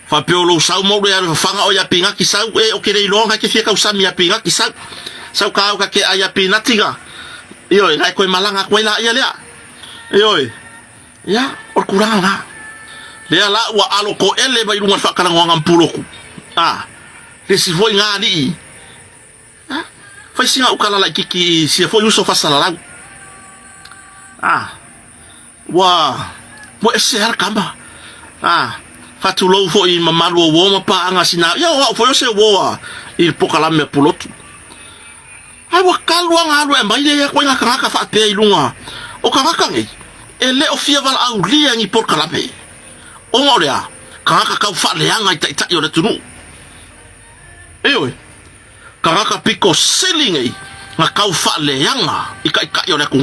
S1: fa peolo sau mo ya fanga o ya pingaki sau o ke le longa ke fika usami ya pingaki sau ka ke aya pinatiga ngai ko malanga ko ila ya ya o kuranga le ala wa alo ko ele ba irunga fa kana ngam puloku le si foi ngani fa singa ukala la kiki si foi uso fa sala mo ese har kamba fatu lo fo I mamalu wo ma pa anga sina ya wa fo se wo il pokala me pulotu ai wa kalwa ngalo e mai ya ko nga kanga fa te ilunga o kanga kangi ele o fia val au lia ni pokala me o ngorea kanga ka fa le anga ita yo le tunu kanga ka piko selingi nga ka fa le anga ika yo le ku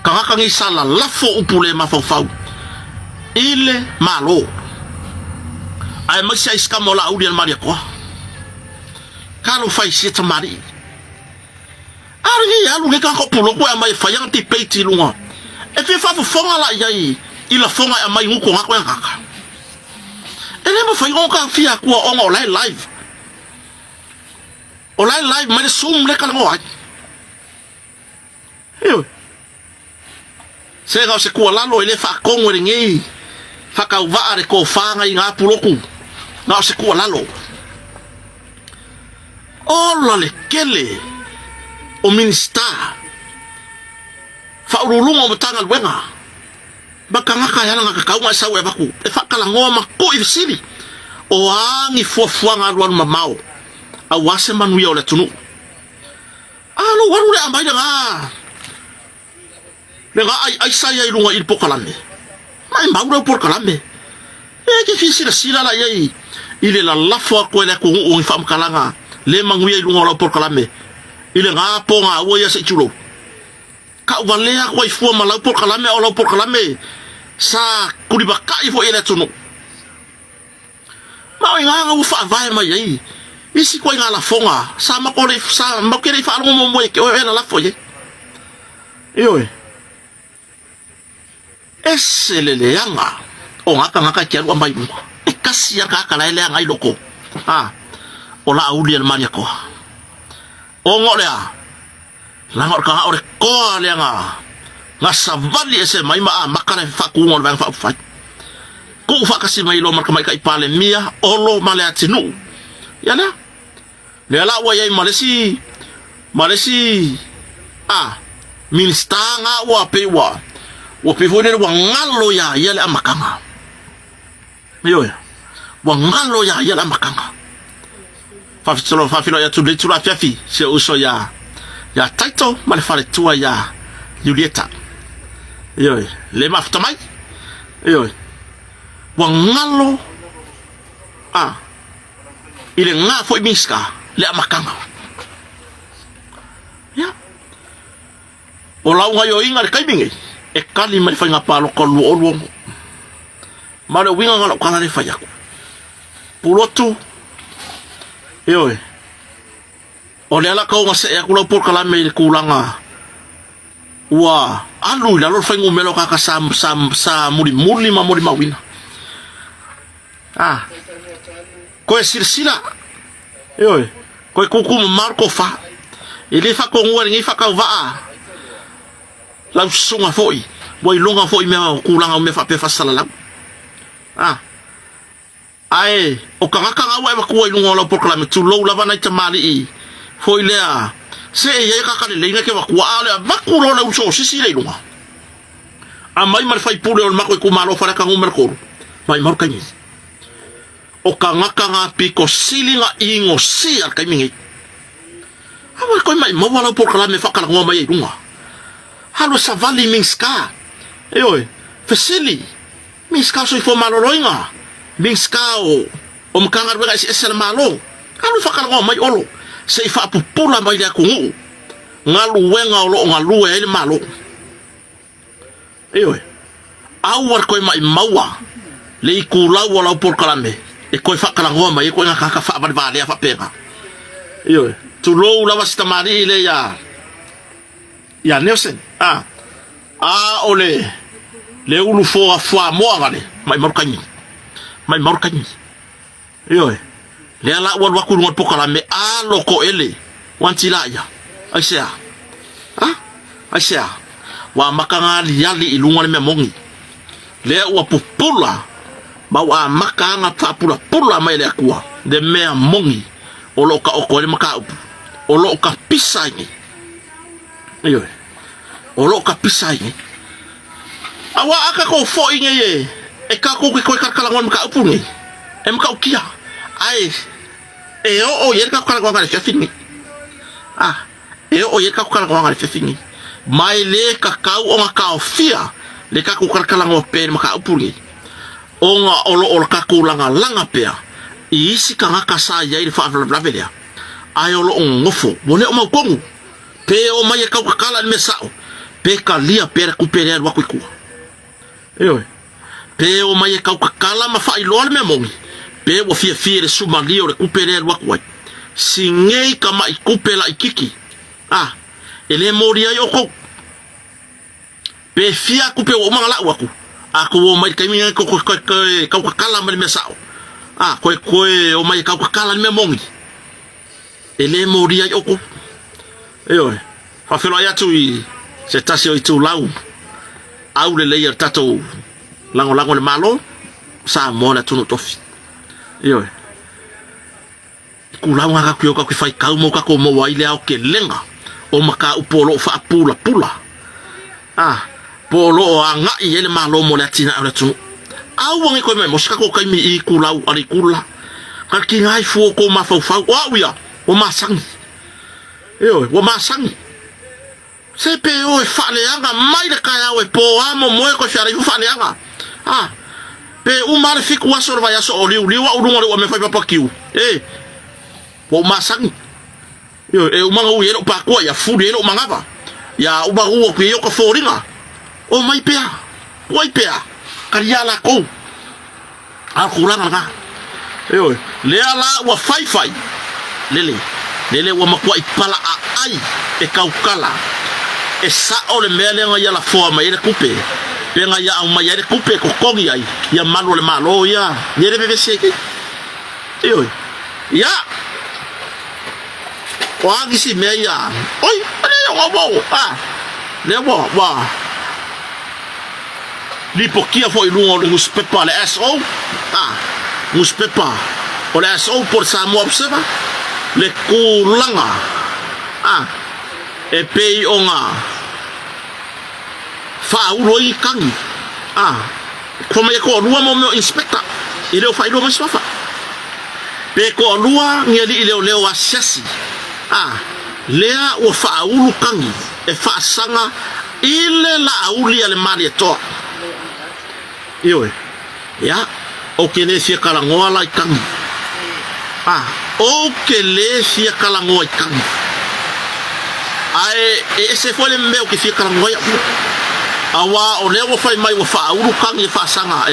S1: kanga kangi sala lafo upule mafau ile malo ai masia iskamola audian maria ko kalo fai sita mari ari ya lu ka ko pulo ko mai fayang ti peiti lunga e fi fa fonga la yai ila fonga mai nguko ngako yang kaka ele mo fai onka fia ko on live mai sum le kala ngoi se ga se ko lalo ele fa kongo ringi fa ka va re ko fa nga inga puloku na se ko lalo le kele o minista fa urulunga o tanga wenga bakanga ka yana nga ka uma sa we baku e fa kala ngoma ko I sili o angi fofuanga ruan mamao a wase manu ya ole tunu alo waru le ambai nga ai saya ilunga il pokalame mai mbau por kalame ke fisira sila la yai ile la lafo ko le ko un fam kalanga le manguia ilunga la por kalame ile nga ponga wo ya se chulo ka valea ko I fu mala por kalame o la por kalame sa kuribaka I fo ele tunu ma nga u fa vai mai yai isi ko nga la fonga sa ma ko le sa ma ke le fa mo mo ke o la fo ye ese le leanga o ngaka ke ro mai e kasi ya ka la le ngai loko o la uli el mania ko o ngolea la ngor ka ore ko le nga savali ese mai ma makana fa ku ngol bang fa ku fa kasi mai lo marka mai ka ipale mia o lo male atinu ya na le la wa yai malesi ministanga wa pewa wa pevone wa ngalo ya yale amakanga yo wa ngalo ya yale amakanga fafilo ya tu letura fiafi se uso ya title malefale tua ya Julieta yo le mafuta mai yo wa ngalo ile nga foi miska le amakanga ya o lau nga yo inga le kaimingi e kali mai fai nga palo ko lu olu ma le winga nga kala le fai aku pulotu yo o le ala ko nga se aku la por kala me le kulanga wa alu la lo fai ngumelo ka sa muri mawina ko silsila yo ko kuku marco fa ele fa ko ngwa ngi fa ka va la sunga foi boy longa foi me kulanga me fa pe fa sala ai o kanga wa ko ilunga lo proclame tu lo la vana tamali foi le se ye ka le lenga ke wa kwa ale ba ku lo na uso si le lunga amai mar fai pule o mako ko malo fa ka ngumel ko mai mar kanyi o kanga piko silinga ingo si ar kaimingi awa ko mai mo wala proclame fa ka ngoma ye lunga halo savali minska oi fesili minska so fo malo loinga minska o mkanga rega ese malo halo fa ka ngoma mai olo se fa pupula mai ya kungu ngalu wenga lo ngalu e malo oi awar ko mai mawa le kula wala proclame e ko fa ka ngoma e ko nga ka fa ba le fa pega oi tu lo la vasta mari le ya Nelson ole le ulu fo afwa mo ngale mai markanyi yo le ala wan waku ngot pokala me loko ele wantila ya aisha wa makanga yali ilunga le mongi le wa pupula ba wa makanga pula mai le akua de me mongi oloka okole maka oloka pisani yo oloka pisani awa aka ko fo inge ye e ka ko kala ngon maka upuni e maka ukia ai o ye ka kala ngon le fini o ye ka kala ngon le fini mai le ka o ka ofia le ka kala ngon pe maka upuni onga olo ka langa pe isi ka ngaka sa ya ile fa velia ai olo ngofo bone o makongu pe o mai ka kala me sao pe ka lia pe recuperar wa kuku pe o mai ka kala ma fa ilo me mongi pe o fie suma lio recuperar wa kuai singei ka mai kupela ikiki ele moria yo ko pe fia kupe o mangala wa ku aku o mai ka mi ko kala me sao ko o mai ka kala me mongi ele moria yo ko fa felo ya tu se tasio i tu lau au le leia tato lango le malo sa mona tunu tofi ku lau nga ku ka fai kau mo ka ko mo wai le au ke lenga o maka upolo fa pula polo anga i ele malo mo le tina au tunu au wangi ko me moska ko kai mi i ku lau ari kula ka ki ngai fu ko ma fa wa uya o masang o masang CPO e faleanga mai le kaya we po amo moe ko shari faleanga pe umar fiku wasor va yaso oli wa urunga le me fa papa kiu po masang umanga u yelo pa ko ya fu yelo mangapa ya uba u ko yo ko foringa o mai pea kariala ko kuranga ka le ala wa fai lele wa makwa ipala ai e kaukala e sa ole mele nga ya la forma ile coupe penga ya uma ya coupe ko kongi ai ya malo le malo ya yere bebe seke ya wa gisi me ya oi ale wo le wo li pokia foi lungo de muspepa le so muspepa o le so por sa mo observa le kulanga e pei o ngā whauro i kangi ko mai ko lua mo meu inspector i leo whairo mai swafa pe ko lua ngia li i leo asiasi lea o whauru kangi e whaasanga ile la auli ale mari e toa ioi ya o ke le fia kalangoa la i kangi o ke le fia kalangoa i kangi ai ese foi le meu ke fia kalangoa awa o le wo fai mai wo whauru kangi e whaasanga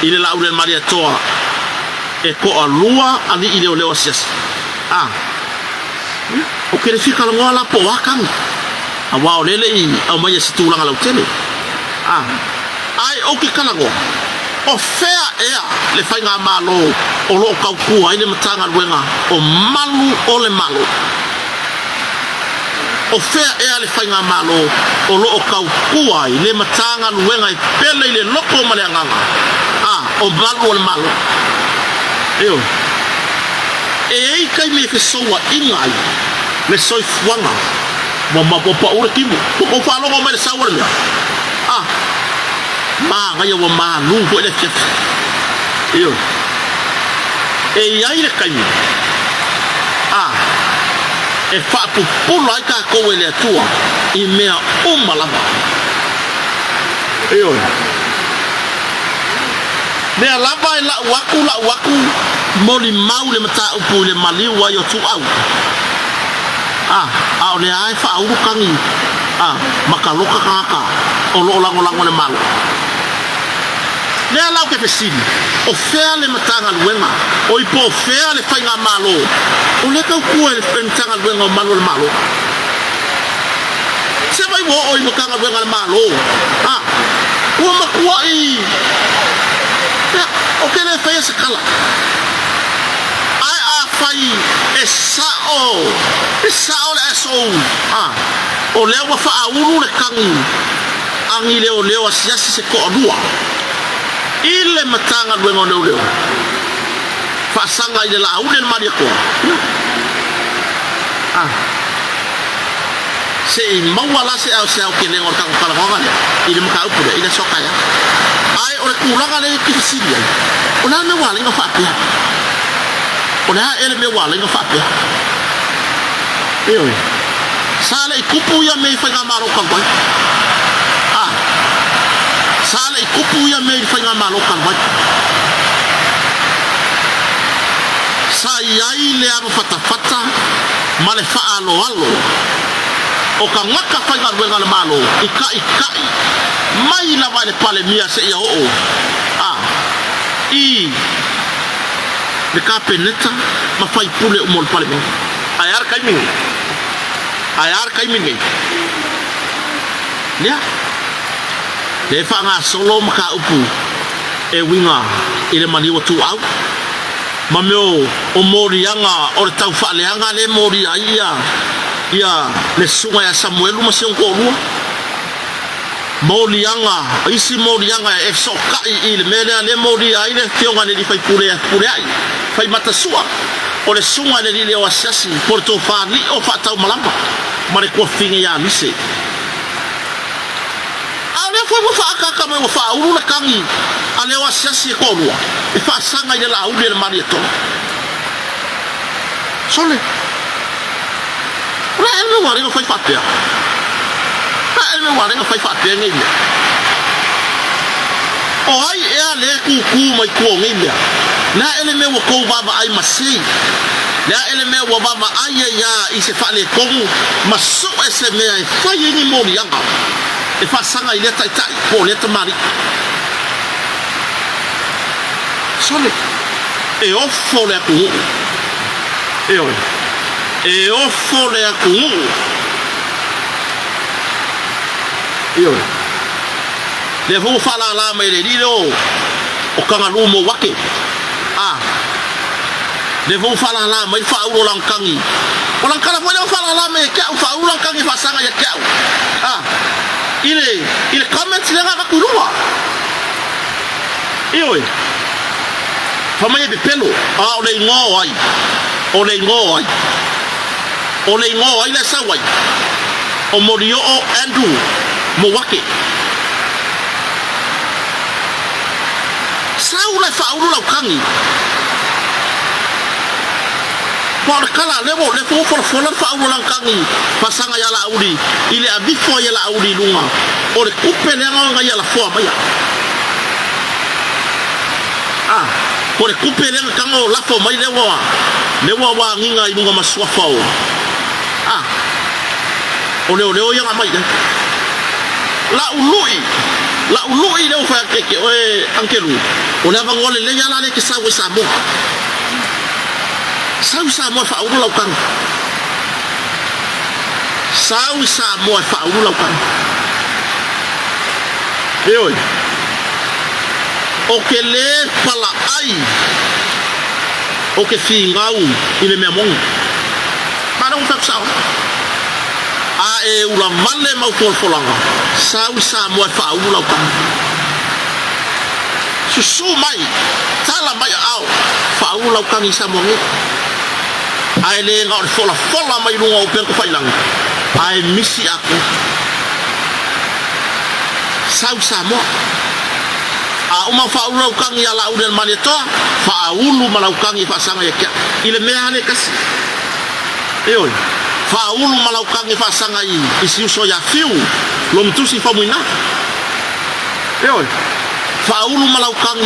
S1: ile la auli ale mari e toa e ko alua ali i leo asiasi o ke le fia kalangoa la po wakangi awa o lele i au mai si tūlanga lau tele ai o ki kalango o fea ea le whai ngā malo o loo kaukua i le matanga luenga o malu o le malo o fea ea le whai ngā malo o loo kaukua i le matanga luenga i pele i le loko ma le anganga o malu o le malo eo ei kai me ke soa ingai le soi fuanga mama popa ure kimu ko fa lo mai sa wala ma nga yo ma lu ko le chef yo e ai le kai e fa pu pulo ai ka ko le tua i mea o malava yo me lava la waku moli mau le mata upu le mali wa yo tu au au le ai fa uru kangi makaloka kaka o lo lango le malo le ala ke pesini o fea le matanga luenga o ipo fea le fainga malo o le ka ku le matanga luenga o malo le malo se vai wo o matanga luenga le malo o makua i o ke le fea se kala fai e sao le so o leo wa fa uru le kangi angi leo asiasi se ko adua ile matanga luenga leo fa sanga ile la aude maria ko se mawala se au ke lengo ka kala ngale ile maka upu ile soka ya ai o le kulanga le kisiria ona na wala nga fa pia ona ele me wala nga fa pia sale ikupu ya me fa ngamaro kan boy sale ikupu ya me fa ngamaro kan boy sai le aro fata male fa alo o ka ngaka fa ngamaro malo ikai mai la vale pale mia se ya o le kapeneta ma fai pule o mol pale ayar kai mingi ya le fa nga solo maka upu e winga ile mani o tu au ma meu o morianga o tau fa le anga le mori ia le sunga ya Samuel ma se ko lu morianga isi morianga e so kai ile mele le mori ai le tionga le fai pule ai fai mata sua o le sunga le o asasi porto fa li o fa tau malamba mare ko finga ya mise ale foi mo fa ka mo fa uru la kangi ale o asasi ko lua e fa sanga ile la uru le marieto sole la ele mo ringa fai fatia ele mo ringa fai fatia ngi o ai e ale ku mai ko ngi la ele me wo ko baba ai masi la ele me wo baba ai ya i se fa le komu maso ese me ai fa yini mo yanga e fa sanga ile tai ko le tamari sole e offo le ku e offo le ku le vo fa la me le dilo o kanga lumo wake le vou falar lá mas fa ulo lankangi o lankala foi eu falar lá me que fa ulo lankangi fa sanga ya que ele comment le ga kurua oi fa mai de pelo o le ngo ai o le ngo ai le sawai o morio o Andrew mo wake sau le faulu lau kangi por kala lewo le fo for faulu lau kangi pasanga ya laudi ile abifo ya laudi lunga o le kupe le nga ya la fo maya o le kupe le kango la fo mai lewo wa nginga ilunga maswafa o o yang amai la ului le fa ke ankelu o le vangole le yala le ke sa mo fa ulu laukan sa mo fa ulu laukan oi o ke le pala ai o ke fingau ile me among para un fa ula male mau folanga sa mo fa ulu laukan susu mai tala mai au fa ulu laukan isa mo ngi ai le ngau fola mai lunga o pen ko failang ai misi aku sa mo uma fa ulu laukan ya la udel maneto fa ulu malaukan fa sanga ya ile me ane kas oi faulu malaukan fa sanga isi so ya fiu lom tu si famuina faulu malaukan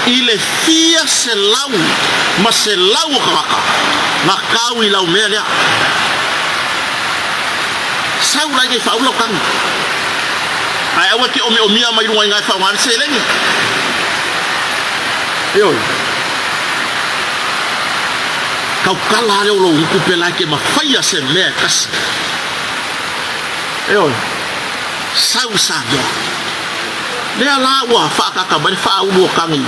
S1: ile fia selau maselau kaka ngakau ilau melia sau lagi faulu kan ai awati omi mai lunga ngai fa wan selengi kau kala le lo ku pela ke ma faia se me kas sau sa yo le ala wa fa ka ba fa u kangi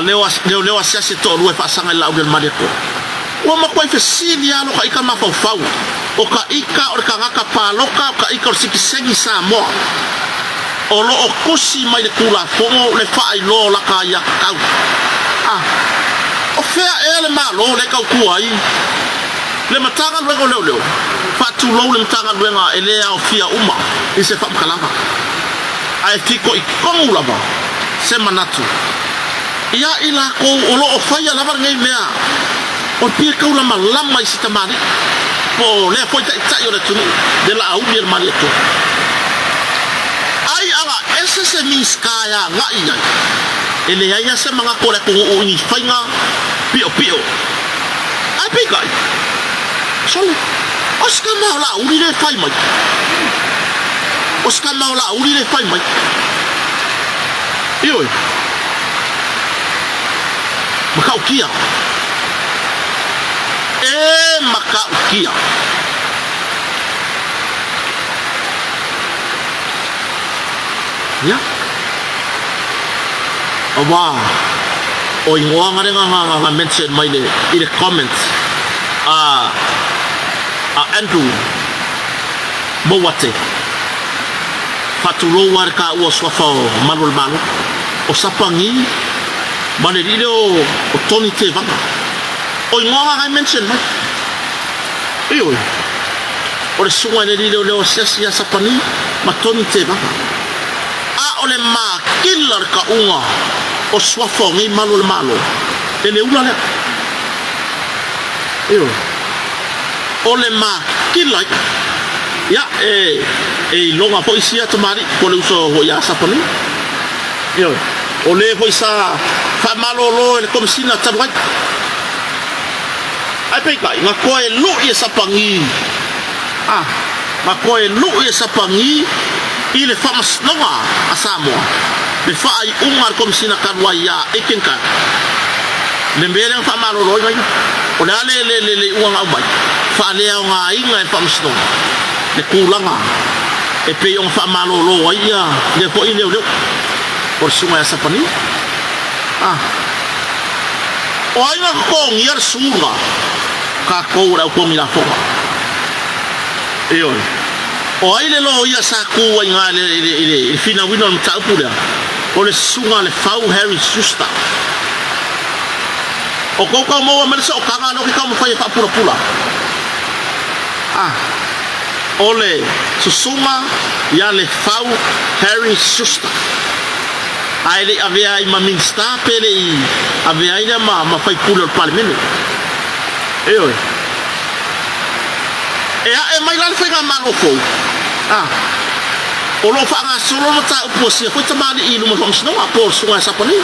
S1: lewa sia se to lu fa sanga la udel madeko wa ma kwai fe silia no ka ma fa o ka ika o ka ka paloka ka ika o sikisegi sa mo o lo o kusi mai le kula fongo le fa i lo la ka ya kau o fea ele malo le kau kuai le matanga luego leo fa tu lo le matanga luego ele a fia uma e se fa kalanga ai fiko I kongu lava se manatu ia ila ko o lo o faia lava ngai mea o pia kau la malama I sitamani po le foi ta yo le tunu de la au bir malieto ai ala ese se miskaya ngai ngai ele ia se manga ko le ko o ni fainga pio ai pikai solo Oscar maula uri le fai mai Oscar maula uri le fai mai oi makau kia makau kia ya wow o ingoa nga mention mai le I the comments Andrew Mowate fatulo war ka o swafa manol manu o sapangi mane rile o Tony Tevanga o ingoa nga mention mai oi o le sunga le rile o sia sapani ma Tony Tevanga o le ma killer ka unga o swafa ngi manol malo ele ula le o le ma killer ya longa poisia tomari ko le uso ho ya sapani o le poisa fa malo lo le komsina tabwai ai pe kai nga ko e lu ye sapangi ma ko e lu ye sapangi ile famas longa asamo be fa ai umar komsina kanwa ya ekenka le mbere fa malo lo ngai o le uanga mai fa le nga inga e famas longa le kulanga e pe yon fa malo lo ia le ko ile le por sunga ya sapani o ai nga ko ngiar sunga ka ko ra ko mi la foka o ai le lo ia sa ku nga le fina wino mta pura o le sunga le fau Harry Susta o ko mo ma so ka nga no ki ka mo fa pura ole susuma ya le fau Harry Schuster ai le avea I maminsta pele I avea ina ma fai pula al parlamento oi e mai lan fai malo fo o lo fa nga solo mo ta po si ko ta mali I lu mo sno a por sunga sa pani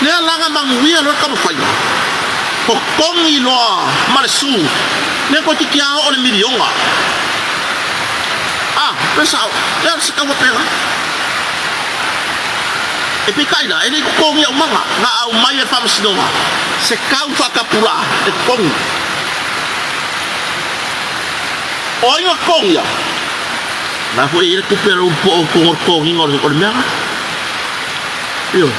S1: le langa manguia lo ka mo fai ko kongi lo malesu ne ko ti kia o le milionga pesau ya se ka pera e pikaila ele ko kongi o manga na au mai e fa msino se ka fa ka pula e kongi o yo kongi na foi ele ko pera un po ko kongi ngor ko mea yo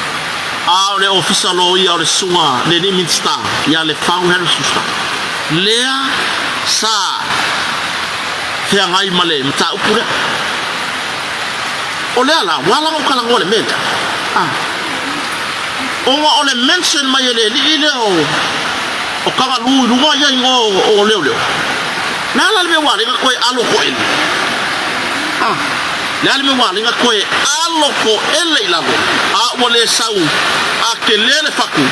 S1: le officer lo ia le sunga le ni minsta ia le fau Harry Schuster lea sa fea ngai male mta upura o lea la wala ko kala ngole mele o le mention mai le ile o kanga lu wa ia o leo na la me wala ko alo ko ele le ale me wala nga ko alo ko ele la wole sau kelele faku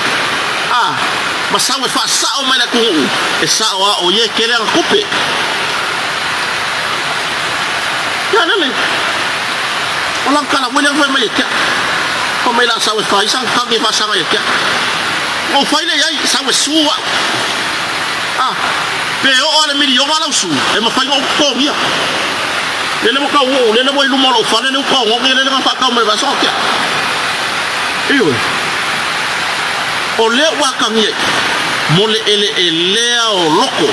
S1: masawe fa sao mai la ku e sao o ye kelele kupe ya nale olang kala wele fa mai ke ko mai la sawe fa isang ka ke fa sa mai ke o fa ile ya sawe suwa pe o ala mi yo mala su e ma fa ngo ko ya le mo ka wo le mo lu mo lo fa le ko ngo le le fa ka mai va so ke iyo o le wakangie mole ele elea o loko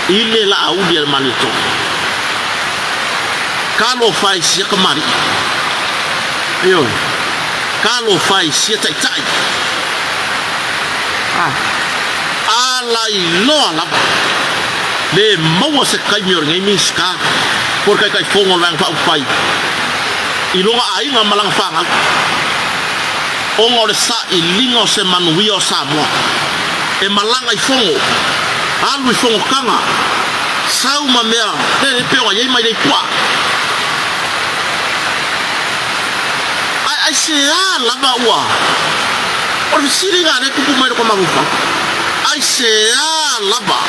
S1: ile la audi al manito kalo fai sia kamari yo kalo fai sia tai ala ilo ala le mau se kai mior ngai miska por kai fongo lang fa pai ilonga ai nga malang fanga ongo le sa ilingo se manuia o Samoa e malanga I fongo alu I fongo kanga sau ma mea le peo ai mai le kwa ai se lava ua o le siringa le kupu mai ko magufa ai se lava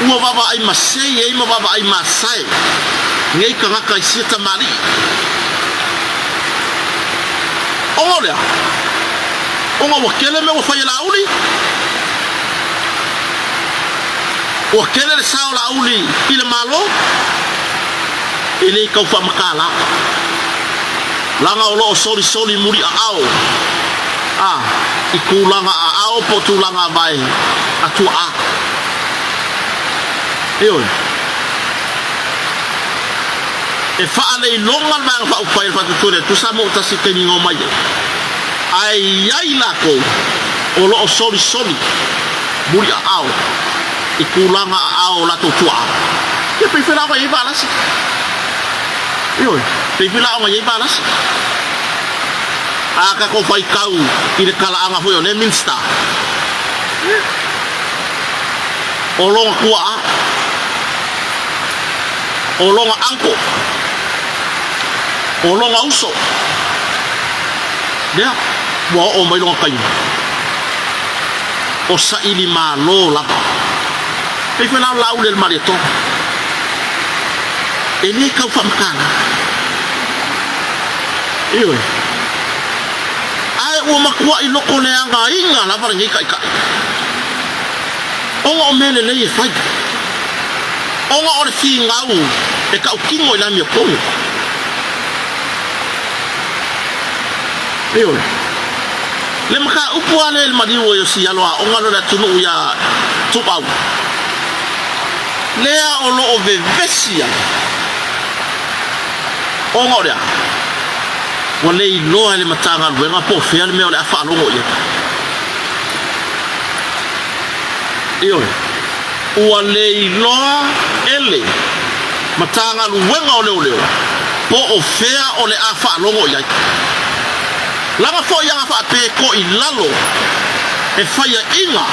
S1: ua baba ai masei ai ma baba ai masai ngai kanga kai sita mali olha wakele me wa fai lauli wakele le sao lauli ile malo ile ka fa makala langa o soli muri ao ikulanga ao potulanga vai atua eu e fa ale longa mang fa fai fa tu sa mo ta sikeni ngoma ye ai la ko o lo soli muri ao ikulanga ao la totua e pe fela va balas yo pe fela va balas aka ko fai kau ile kala anga foi o le minsta o longa kua o longa anko o longa uso dia wa o mai longa kai o sa ili malo la e fa la ule il marito e ne ka fa makana io ai o makua I loko le anga inga la para ngi kai o mele le fai o le fi ngau e ka kingo la mi ko io le maka upuale il madiwo yo si aloa o ngalo la tunu ya tupau lea o lo vevesia o ngoria wale ilo le matanga luenga po fea le meo le afa longo ia io wale ilo ele matanga luenga o leo po o fea o le afa longo ia lama fo yang fa pe ko ilalo e faya inga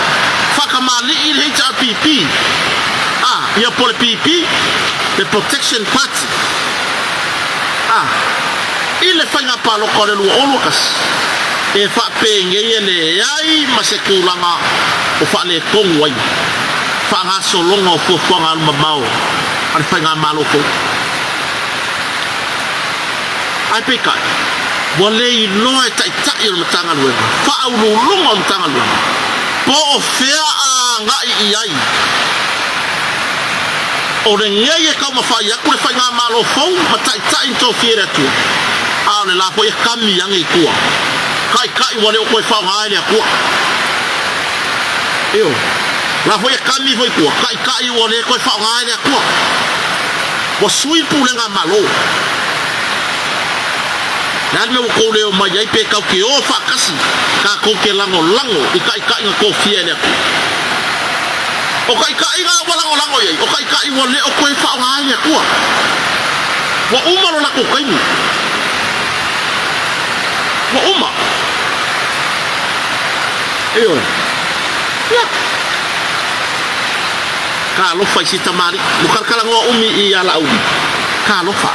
S1: whakamali i le HRPP ia po le PP le Protection Party i le whainga paloko le lua olukas e whapenge i le ai ma se kulanga o whale kongu ai whanga solonga o fuafuanga aluma mau ale whainga maloko ai pekai wale i loa e tai o le matanga luenga whaululunga o le matanga luenga po o whea a ngai i ai o le ngei e kau mawhai aku le whainga malofou ma tai to fiere atua a le lapo e kami ange i kua kai wale o koe whaunga ele a kua eo lapo e kami foi kua kai wale koe whaunga ele a kua wa sui pulenga malo nal me ko leo mai ai pe kau ki o whakasi ka ko ke lango i kai nga ko fiere a kua o kai nga walango iei o kai wale o koe whaunga ele a kua wa umaro na ko kaini wa uma eo ya ka lo fai si tamari bukan kala ngo umi i ala umi ka lo fa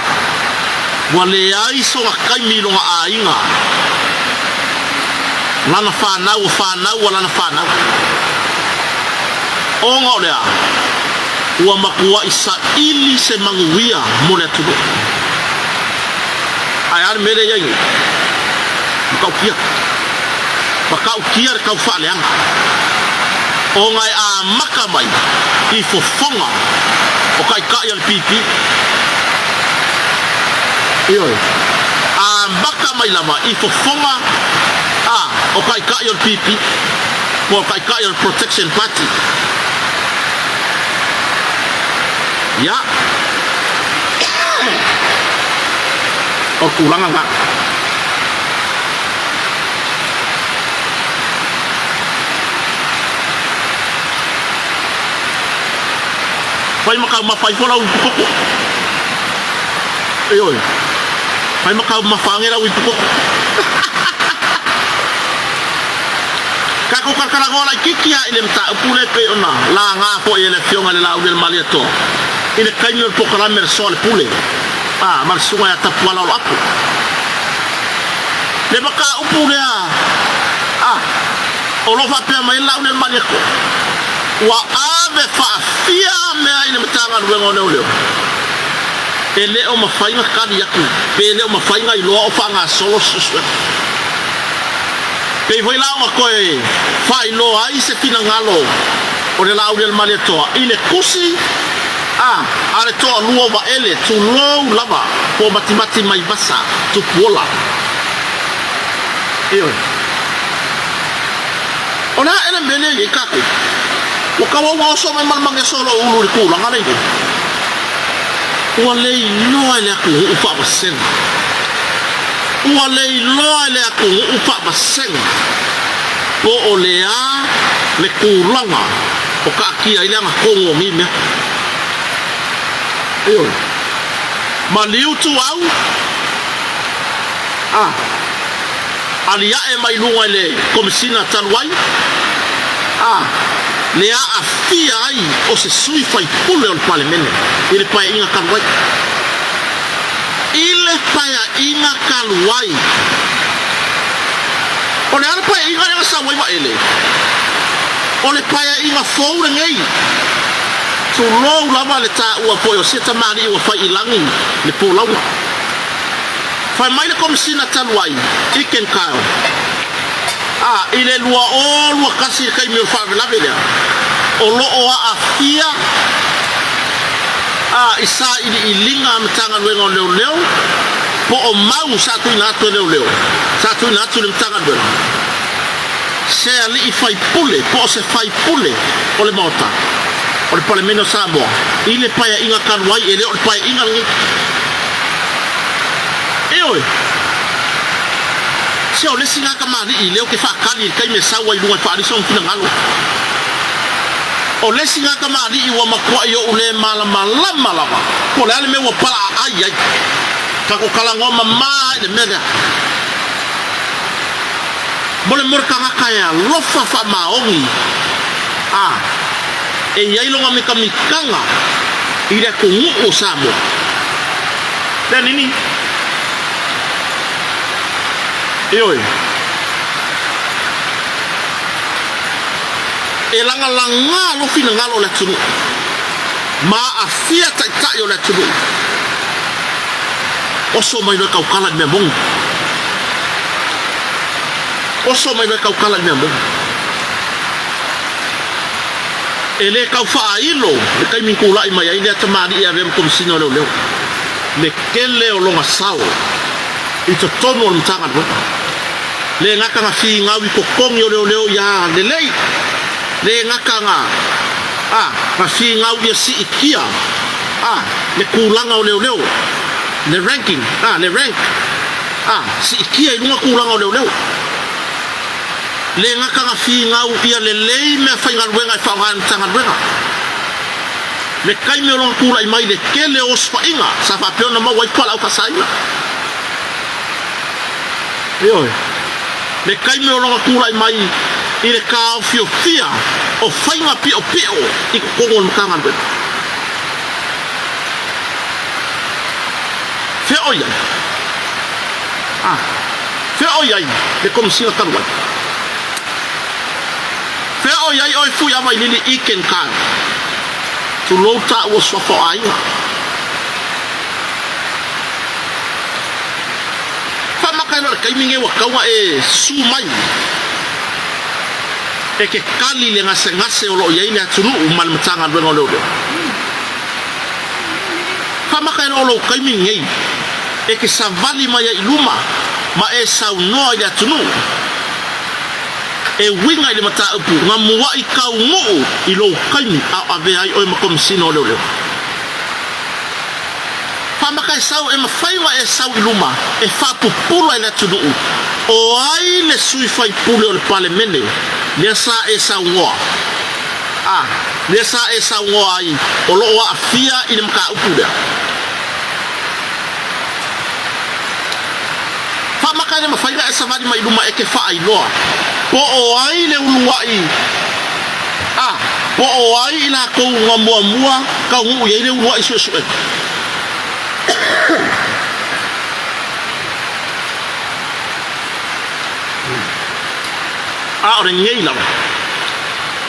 S1: wale ai so kai mi lo ainga lana fa na wala na fa na o ngolea wa makua isa ili se manguia mole tudo ayar mere yangi kau kia kau whaleang o ngai a maka mai i fofonga o kai al pipi ioi a maka mai lama i fofonga o kai al pipi o kai al Protection Party ya o kulanga nga fai makau mafai fola u pukoko oi fai makau mafangera u pukoko kako karkara gola kikia ile mta pule pe ona la nga fo ile fionga le la u del maliato ile kaino el programmer sol pule mar sunga ya tapwala lo apu le baka u pule o lo fa pe mai la u del maliato wa ave fa fia me ai le matanga luengo leo ele o mafainga kali yaku ele o mafainga i loa o fanga solo susu pe foi la o koe fai lo ai se fina ngalo o le lau del maletoa ile kusi ale to luo va ele tu lo lava po matimati mai basa tu pola ona ele mele e kako o kawa wa so mai malmange solo ulu ku la ngale ko wale no ele ku ufa basen wale no ele ku ufa basen po olea le kulanga o ka kia ile nga kongo mime maliu tu au alia e mai lunga le komisina tanwai lea afia ai o se sui fai pule o le palemene ile pai inga kaluai ile pai inga kaluai o le ala pai inga nga sa wai wa ele o le pai inga fou ngei tu lo lava le ta ua po o seta mari ua fai ilangi le po lau fai mai le komisina taluai iken kao ile lua kasi kai mi fa la vela o lo o afia isa ili ilinga mtanga lwengo leo po o mau sa tu na to leo sa tu na tu mtanga leo se ali i fai pule po se fai pule o le mota o le palemeno Samoa ile paia inga kanwai ele o le paia inga ngi se o le singa kamani ile o ke fa kali kai me sawa i lunga fa ali son fina ngalo o le singa kamani i wa makwa yo ule mala ko le ale me wa pala ai ka ko kala ngoma ma de mega Mole morkanga kaya lofa fa maongi. E yailonga mikanga ira kungu osamo. Dan ini Yoi. E langa lo fina ngalo le tunu. Ma afia ta yo le tunu. Oso mai no kau kala me mong. Oso mai no kau kala me mong. Ele kau fa ilo, le kai min kula mai ai le tamari ia vem kom sino le. Le kele o longa sao. Ito tono mtanga do. Le ngaka nga fi ngawi kokong yo leo ya le ngaka nga nga fi ngawi ya si ikia le kulanga o leo le ranking le rank si ikia ilunga kulanga o leo le ngaka nga fi ngawi ya le me fa ngalwenga fa ngantanga wenga le kai me longa kula mai le kele o spa inga sa fa piona ma wai pala o fasaina yo le kai me longa kula mai ile ka fio fia o fainga pio i kongo mkanga ndo fe oya le kom sina tarwa fe oya oi fu ya mai lili iken kan tu lota o so fo ai fa makano kai minge wa kawa e su mai e ke kali le ngase o lo ia ile atunu mal mtanga ndo ngolo fa makano o lo kai minge e ke savali mai iluma ma e sau no ile atunu e winga ile mata upu ngamua I kau ngo ilo kai a ave ai o makom sino lo fa makai sau e mafaiwa e sau iluma e fa pupula ile atunu o ai le sui fai pulo le palemene le sa e sa ngoa le sa e sa ngoa ai o lo wa afia ile mka upuda fa makane mafaiga e savali mai luma e ke fa ai loa po o ai le uluai po o ai ila ko ngomua ka ngu ye le uluai so ore ngei la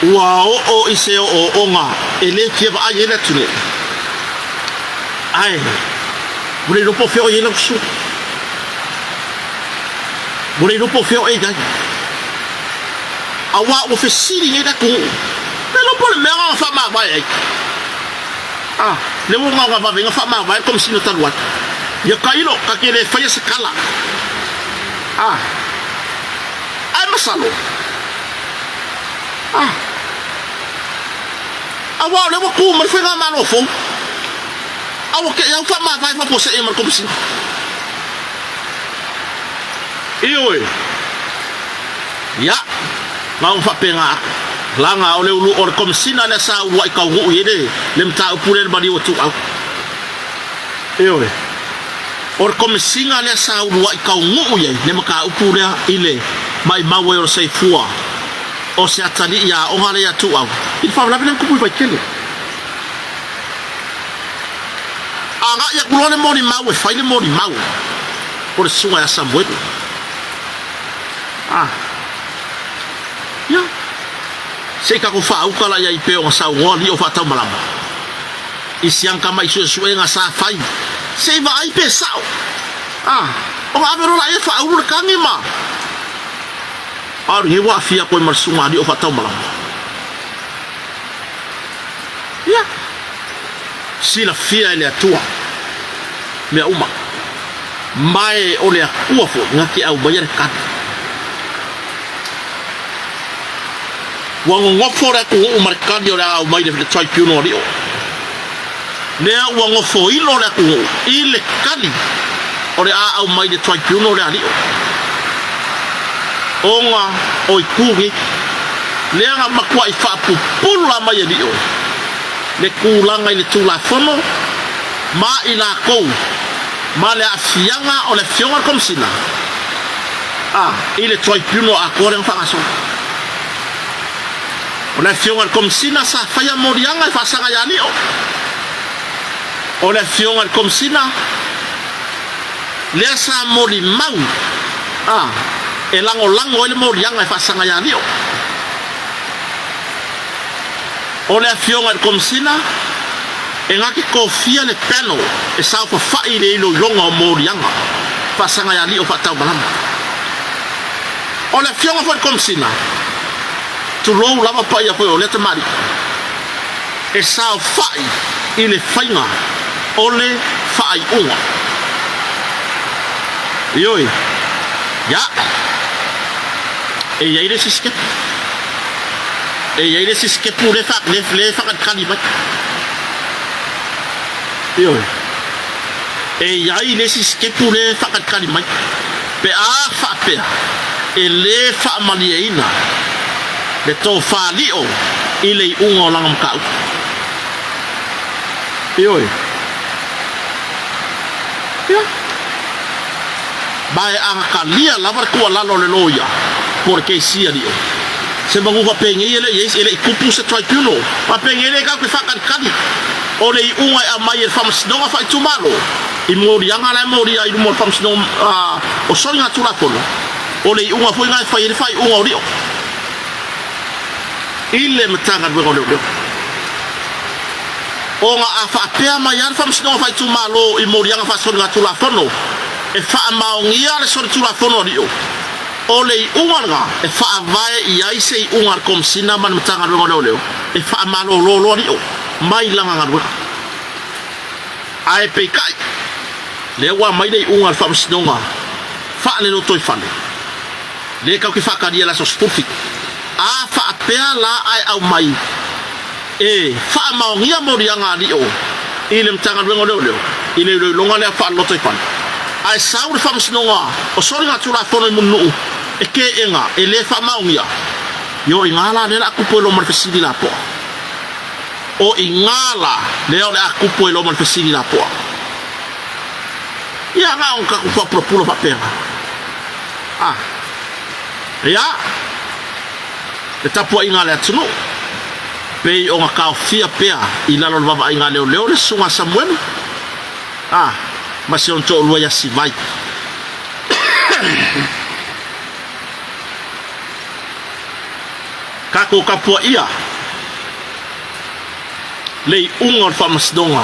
S1: wa o ise o onga ele fie ba ai ele tune ai bule no po fio ele su bule no po fio e dai awa o fe siri ele ku le no po le mera fa ma vai le wo nga va venga fa ma vai comme si no talwa ya kailo ka ke le fa ya skala ai masalo awa le wo ku mar fe nga mano fo awa ke ya fa ma vai fa po se e mar comme si ioi ya ngau fa penga langa ole ulu or comme si na sa wa ka ngu yede lem ta pure badi wo tu au ioi or comme si na sa wa ka ngu ye lem ka pure ile mai mawe or sei fua o se atali ya o hale ya tu au il fa la belen ku pu kele anga ya kulone moni mawe fa ile moni mawe por suwa ya samwe ya sei ka ko fa u kala ya ipe o sa ngoli o fa ta malama isiang kama isu nga sa fai sei va ai pe sa o avero la e fa u ka ngi ma ar ye wa fia ko mar sunga di o fa ta malama ya si la fia ile atua me uma mai o le akua fo ngaki au bayar ka wango ngofora ko o markadi ora o mai de try piuno rio ne wango fo ilo la ko ile kali ore a o mai de try piuno rio onga o ikugi le nga makwa ifa pu pula mai rio le kulanga ile tula fono ma ila ko ma le afianga o le fionga komsina ile tribunal a kore whangaso o le fionga komsina sa whaia morianga I whasanga ya lio o le fionga komsina lea sa mori mau e lango ele morianga I whasanga ya lio o le fionga komsina e ngaki kofia le peno e sa fa fai le ilo longa o morianga whasanga ya lio whatau malama o le fionga fo komsina tu lo lava pai a o le tamari e sa fai I le whainga o le whai unga ioi ya e yaire siske e yaire siske pour le fakat kali mai ioi e yaire siske pour le fakat kali mai pe a fa pe e le fa malieina le to fa lio I le unga langam kau ioi ya bae anga kalia lavar kua lalo le loia porque sia dio se bangu va pengi ele kupu se tribunal va pengi ele ka ke fakan kali o le unga a mai fams donga fa tumalo I mori anga la mori ai mo fams no o soinga tula kono o le unga foi ngai fa ele fai unga o dio ile mtanga dwe ngolo onga afa pea mai ar fams no fa tumalo I mori anga fa soinga tula kono e fa maungia le sori tula fono dio o le unga e fa vai I ai sei unga komsina man mtanga ngolo leo e fa malo lo dio mai langa ngarwe ai pe kai le wa mai dei unga fa msnonga fa le no toi fa le ka ki fa ka dia la so stufi a fa pea la ai au mai e fa maungia morianga dio ile mtanga ngolo leo ile longa le fa lo toi fa ai saure fams nonga o sori nga tula fono munu e ke enga e le fa maungia yo ingala le la kupo lo marfesidi la po o ingala le o la kupo lo marfesidi la po ya nga on ka kupo propulo pa pera ya e tapo ingala atunu pe o nga ka fia pea I lalo baba ingala leo le sunga Samuel ma se on to lo ya si vai kako kapua ia le unga fa masdonga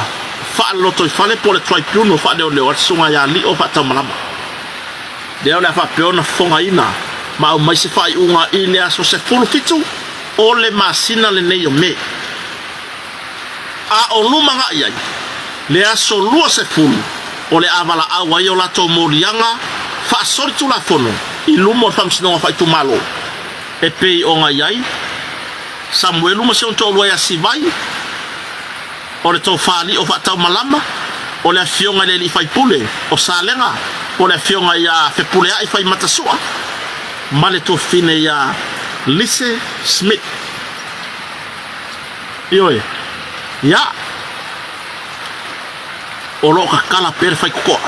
S1: fa loto fale por le tribunal fa de le sunga ya li o fa tamalama de ole fa peona fonga ina ma o mai se fa unga ile aso se fulu fitu o le masina le nei o me a o luma nga ia le aso lua se fulu o le avala awa yo la to morianga fa sortu la fono I lumo fam sino fa tu malo e pe o nga yai Samuel mo se on to lo ya sivai o le to fali o fa ta malama o le fionga le li fai pule o salenga o le fionga ya fe pule ai fai matasua male to fine ya Lise Smith ioi ya o lo ka kala per fai ko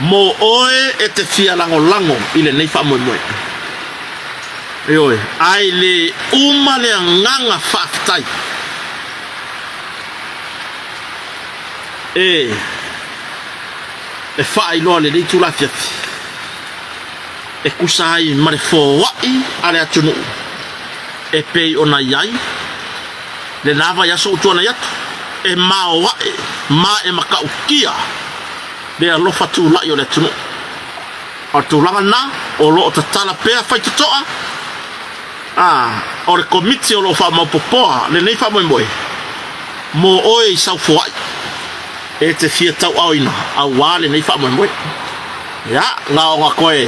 S1: mo oe e te fia lango ile nei fa moe ioi ai le uma le nganga faftai e fa ilo le tu la fiat e kusai mare fo wai ale atunu e pei ona yai le lava ya so tona yat e mao wai ma e makaukia le alo fatu la yo le tunu o tulanga na o lo tatala pea fai toa o le komiti o lo fa mo popoa le nei fa mo mo oi sau fuai e te fia tau au ina au wale nei fa mo ya nga koe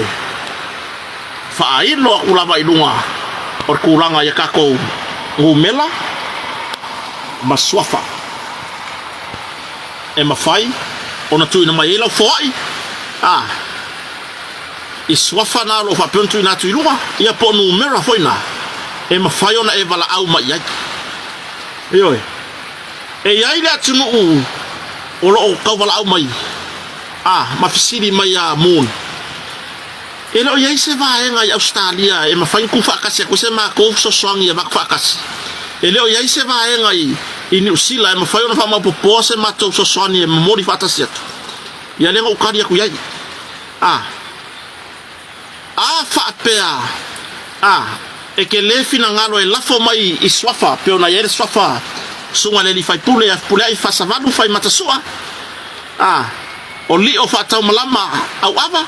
S1: fa ilo ulava ilunga o kulanga ya kako ngumela maswafa e mafai ona tu ina mai ela foi I swafa na lo fa pentu ina tu ilunga ia po numera foi na e mafai ona e vala au mai ai yo e ia ila tunu o lo ka vala au mai ma fisiri mai a moon Elo ia se vaenga i Australia e mafai ku fakasi ko se ma ko so swangi e mak fakasi. Elo ia se vaenga i New Zealand e mafai ona fa ma popo se ma to so swangi e mori fatasi atu. Ia lengo ukari ku ia. Fa pea. E ke le fina ngalo e lafo mai i swafa pe ona ia swafa. Sunga le li fai pule ai fa savanu fai matasua. O li o fa tau malama au ava.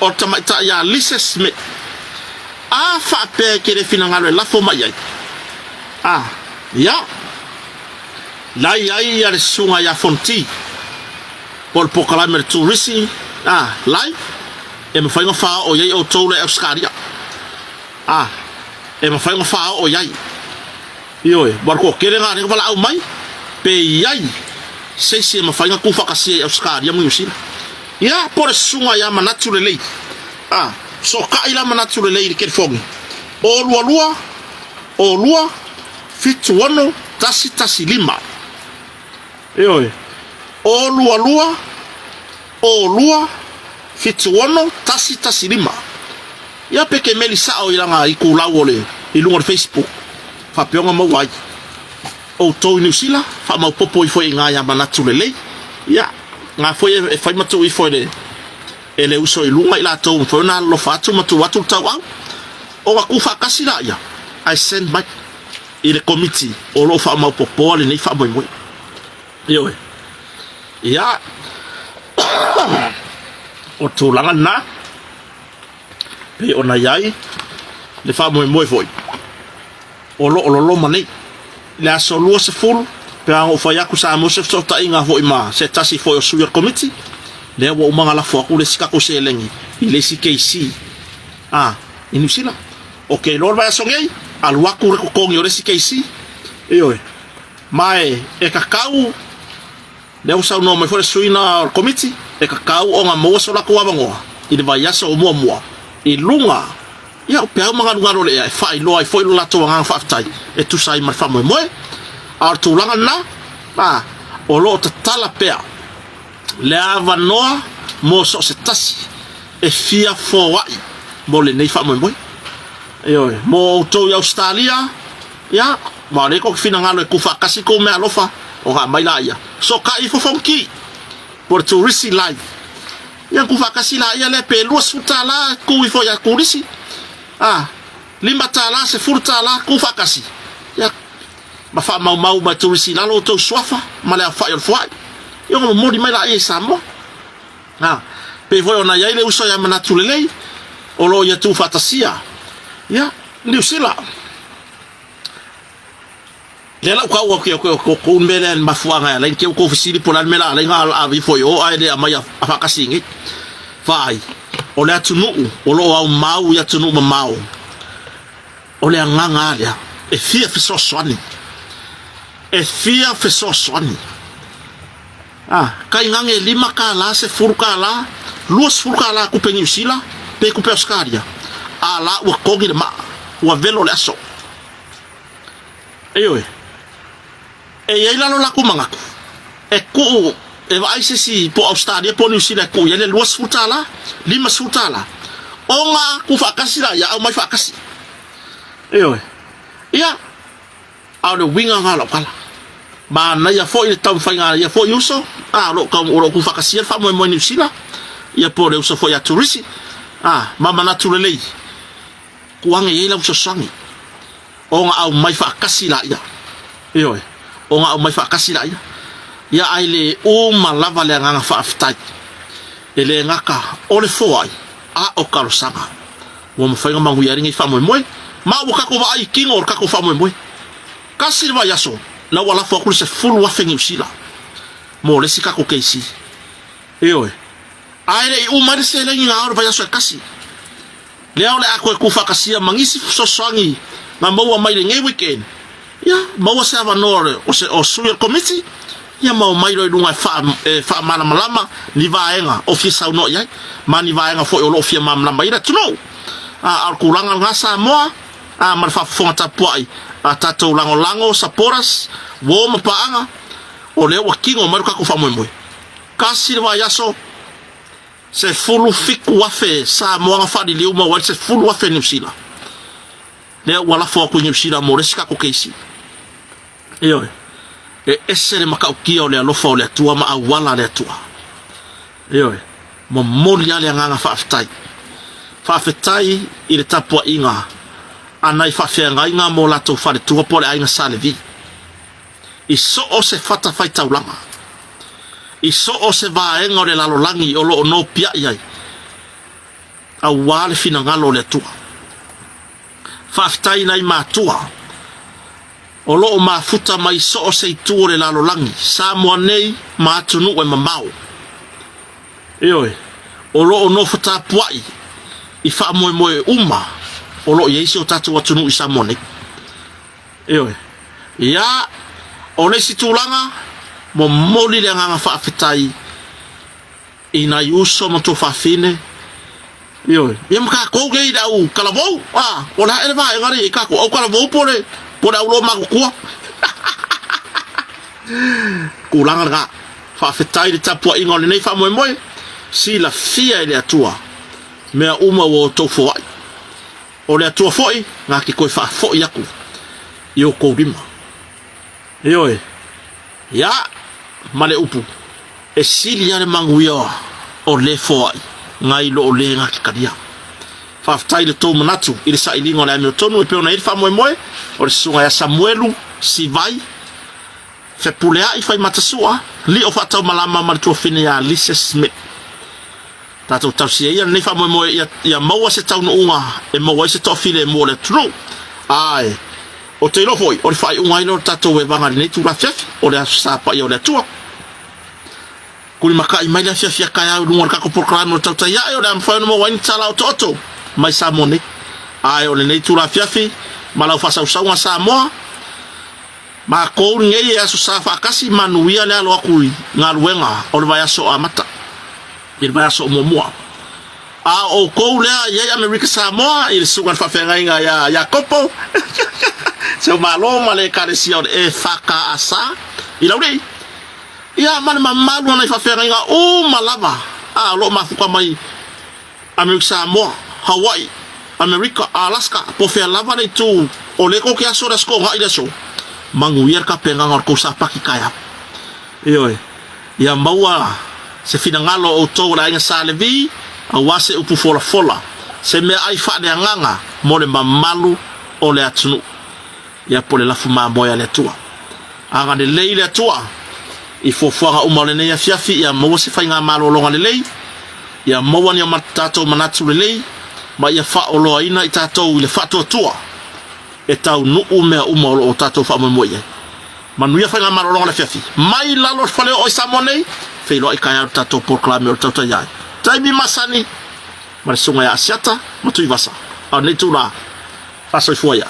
S1: O tamaita ya lises me fa pe ke le fina ngalo la fo mai ai ya lai ai ya sunga ya fonti por pokalamer tourisi lai e me fai ngo fa o yai o tole Australia e me fai ngo fa o yai yo barko kere nga ne bala au mai pe yai se me fai ngo ku fa kasi Australia mu yusina ya por sunga ya manaturele so ka ila manaturele ke fongi o lua fitu wano tasi lima o lua fitu wano tasi lima ya peke melisa o ilanga ikula wole ilunga Facebook fa pionga mawai o to New Zealand fa ma popo ifo inga ya manaturele ya nga foi fai matu i foi ele uso i lunga ila to foi na lo fatu matu watu tawa o wa kufa kasila ya I send back ile committee o lo fa ma popo le ni fa mo yo ya o to langa na pe ona yai le fa mo foi o lo mani la solo se full pe ang ofaya ku sa mo se tota inga ho ima se tasi fo o suyer committee le wo manga la fo ku le sika ku se lengi ile CKC inusila okay lor ba songei al waku ko kongi o le CKC mai e kakau le usa no me fo suina committee e kakau o nga mo so la ku abango ile vai ya so mo ilunga ya pe ang mga lugar le fa ilo ai fo ilo la to nga fa tai e tu sai ma fa mo Artu langa na o lo tala pea le ava noa mo so se tasi e fia fo wai mo le nei fa mo mo to ya Australia ya ma le ko fina ngalo e kufa kasi ko me alofa o ha mai la ya so ka ifo fonki por tourist life ya kufa kasi la ya le pe lo sutala ku ifo ya kurisi limba tala se furtala kufa kasi ya ma fa mau ma turisi lalo to swafa ma le fa yo foi yo mo modi mai la e samo pe voi ona ya ile uso ya manatulele o lo ya tu fatasia ya New Zealand le la ka ko mbele ma fuanga la ke ko fisili pola mela la nga avi foi o ai le ama ya fa kasingi vai o le tunu o lo au mau ya tunu mau o le nganga ya e fia fiso swani e fia feso swani kai ngange lima kala se furka la luas furka la ku pengi sila pe ku pescaria ala wa kogi de ma wa velo le aso e ila no la ku mangaku e ku e vai se si po Australia po New Zealand ku yele luas furka la lima furka la onga ku fakasila ya au mai fakasi ya au de winga ngalo kala ba na ya foi tam fainga ya foi uso lo kam o ku fakasi fa mo New Zealand ya por uso foi a turisi mama naturally kuange ila uso sangi onga au mai fakasi la ya onga au mai fakasi la ya aile o malava le nganga fa aftai ele ngaka ole foi o karosanga wo mo fainga mangu ya ringi fa mo ma wo ka ko va ai king or ka ko fa mo kasi va yaso la wala fo ku se full wa fengi usila mo le sika ko keisi ai o mari se le nga or va yaso kasi le ole ako ku fa kasi mangisi so sangi na mo wa mai le ngai weekend ya mo wa sa va nore o suyer committee ya mo mai lo dunga fa mana malama ni va enga ofisa no ya mani va enga fo o lo fia mam lamba ira tuno al kulanga ngasa mo mar fa fonta poi tato lango saporas wo mapaanga o le wa kingo maruka ko famoe kasi wa yaso se fulu fiku afe sa moanga fadi liu ma wal se fulu afe New Zealand le wala fo ko New Zealand mo reska ko keisi iyo ese le maka ukia ole alofa ole tua ma awala le tua iyo mo molia le nganga fa aftai ile tapua inga anai fa fenga inga mo lato fa le tua pole ainga salevi iso o se fata fai taulanga iso o se vaenga o le lalolangi o lo no pia iai awale fina ngalo le tua faftai nai matua o lo mafuta mai so o se itu o le lalolangi sa moanei matunu e mamau ioi o lo no futa puai i fa moe uma o lo yeisi o tatu watunu i sa moanei ioi ia o le situlanga mo moli le nganga fa afetai ina yuso mo to fa fine yo yem ka ko ge da u kala vo o la ele va ngari ka ko o kala vo pole lo ma ko ku langa ga fa afetai le tapo inga le nei fa mo si la fia ele atua me uma wo to fo o le atua foi nga ki ko fa fo yaku yo ko dima yo ya male upu e silia le manguia o le foi ngai lo le nga kadia fa ftai le to manatu ile sa ilingo la mi tonu e pe ona il fa moe o le sunga ya Samuelu si vai fe pulea i fai matasua li o fa tau malama mal to fine ya Lisa Smith tato tau si ia ne fa moe ya maua se tau no unga e maua se to file mo le tru ai o te lo foi o fai un aino tato e vanga nei tu la fiafi o le sa pa io le tua kuli maka i mai la fiafi ka ya no ka ko proclame o tata ya o le fa no mo wani tala o toto mai sa moni ai o le nei tu la fiafi mala fa sa sa mo ma ko ngei ya sa fa kasi manuia le alo ku ngaluenga o le vai so amata il vai so mo o ko le ya America Samoa il sugan fa fenga ya kopo so malo male karesia e faka asa ila uri ya man malu na fa fenga o malava lo ma fuka mai America Samoa Hawaii America Alaska po fe lava le tu o le ko kia so da sko ha ila so manguier ka penga ngor ko sa pakikaya iyo ya maua se finangalo o to la inga salevi awase upu fola se me ai fa de nganga mo le mamalu o le atunu ya pole la fuma moya le tua anga de leile tua i fo fanga o mole ne ya fiafi ya mo se fa nga malo longa le lei ya mo wani matato manatu le lei ma ya fa o lo ina itato le fa to tua e tau nu ume o tato fa mo moye manu ya fa nga malo longa le fiafi mai la lo fale o samone fe lo ikaya tato proclame o tato ya Taibi masani, marisunga ya asiata, matu ivasa. Au netula, faso ifuaya.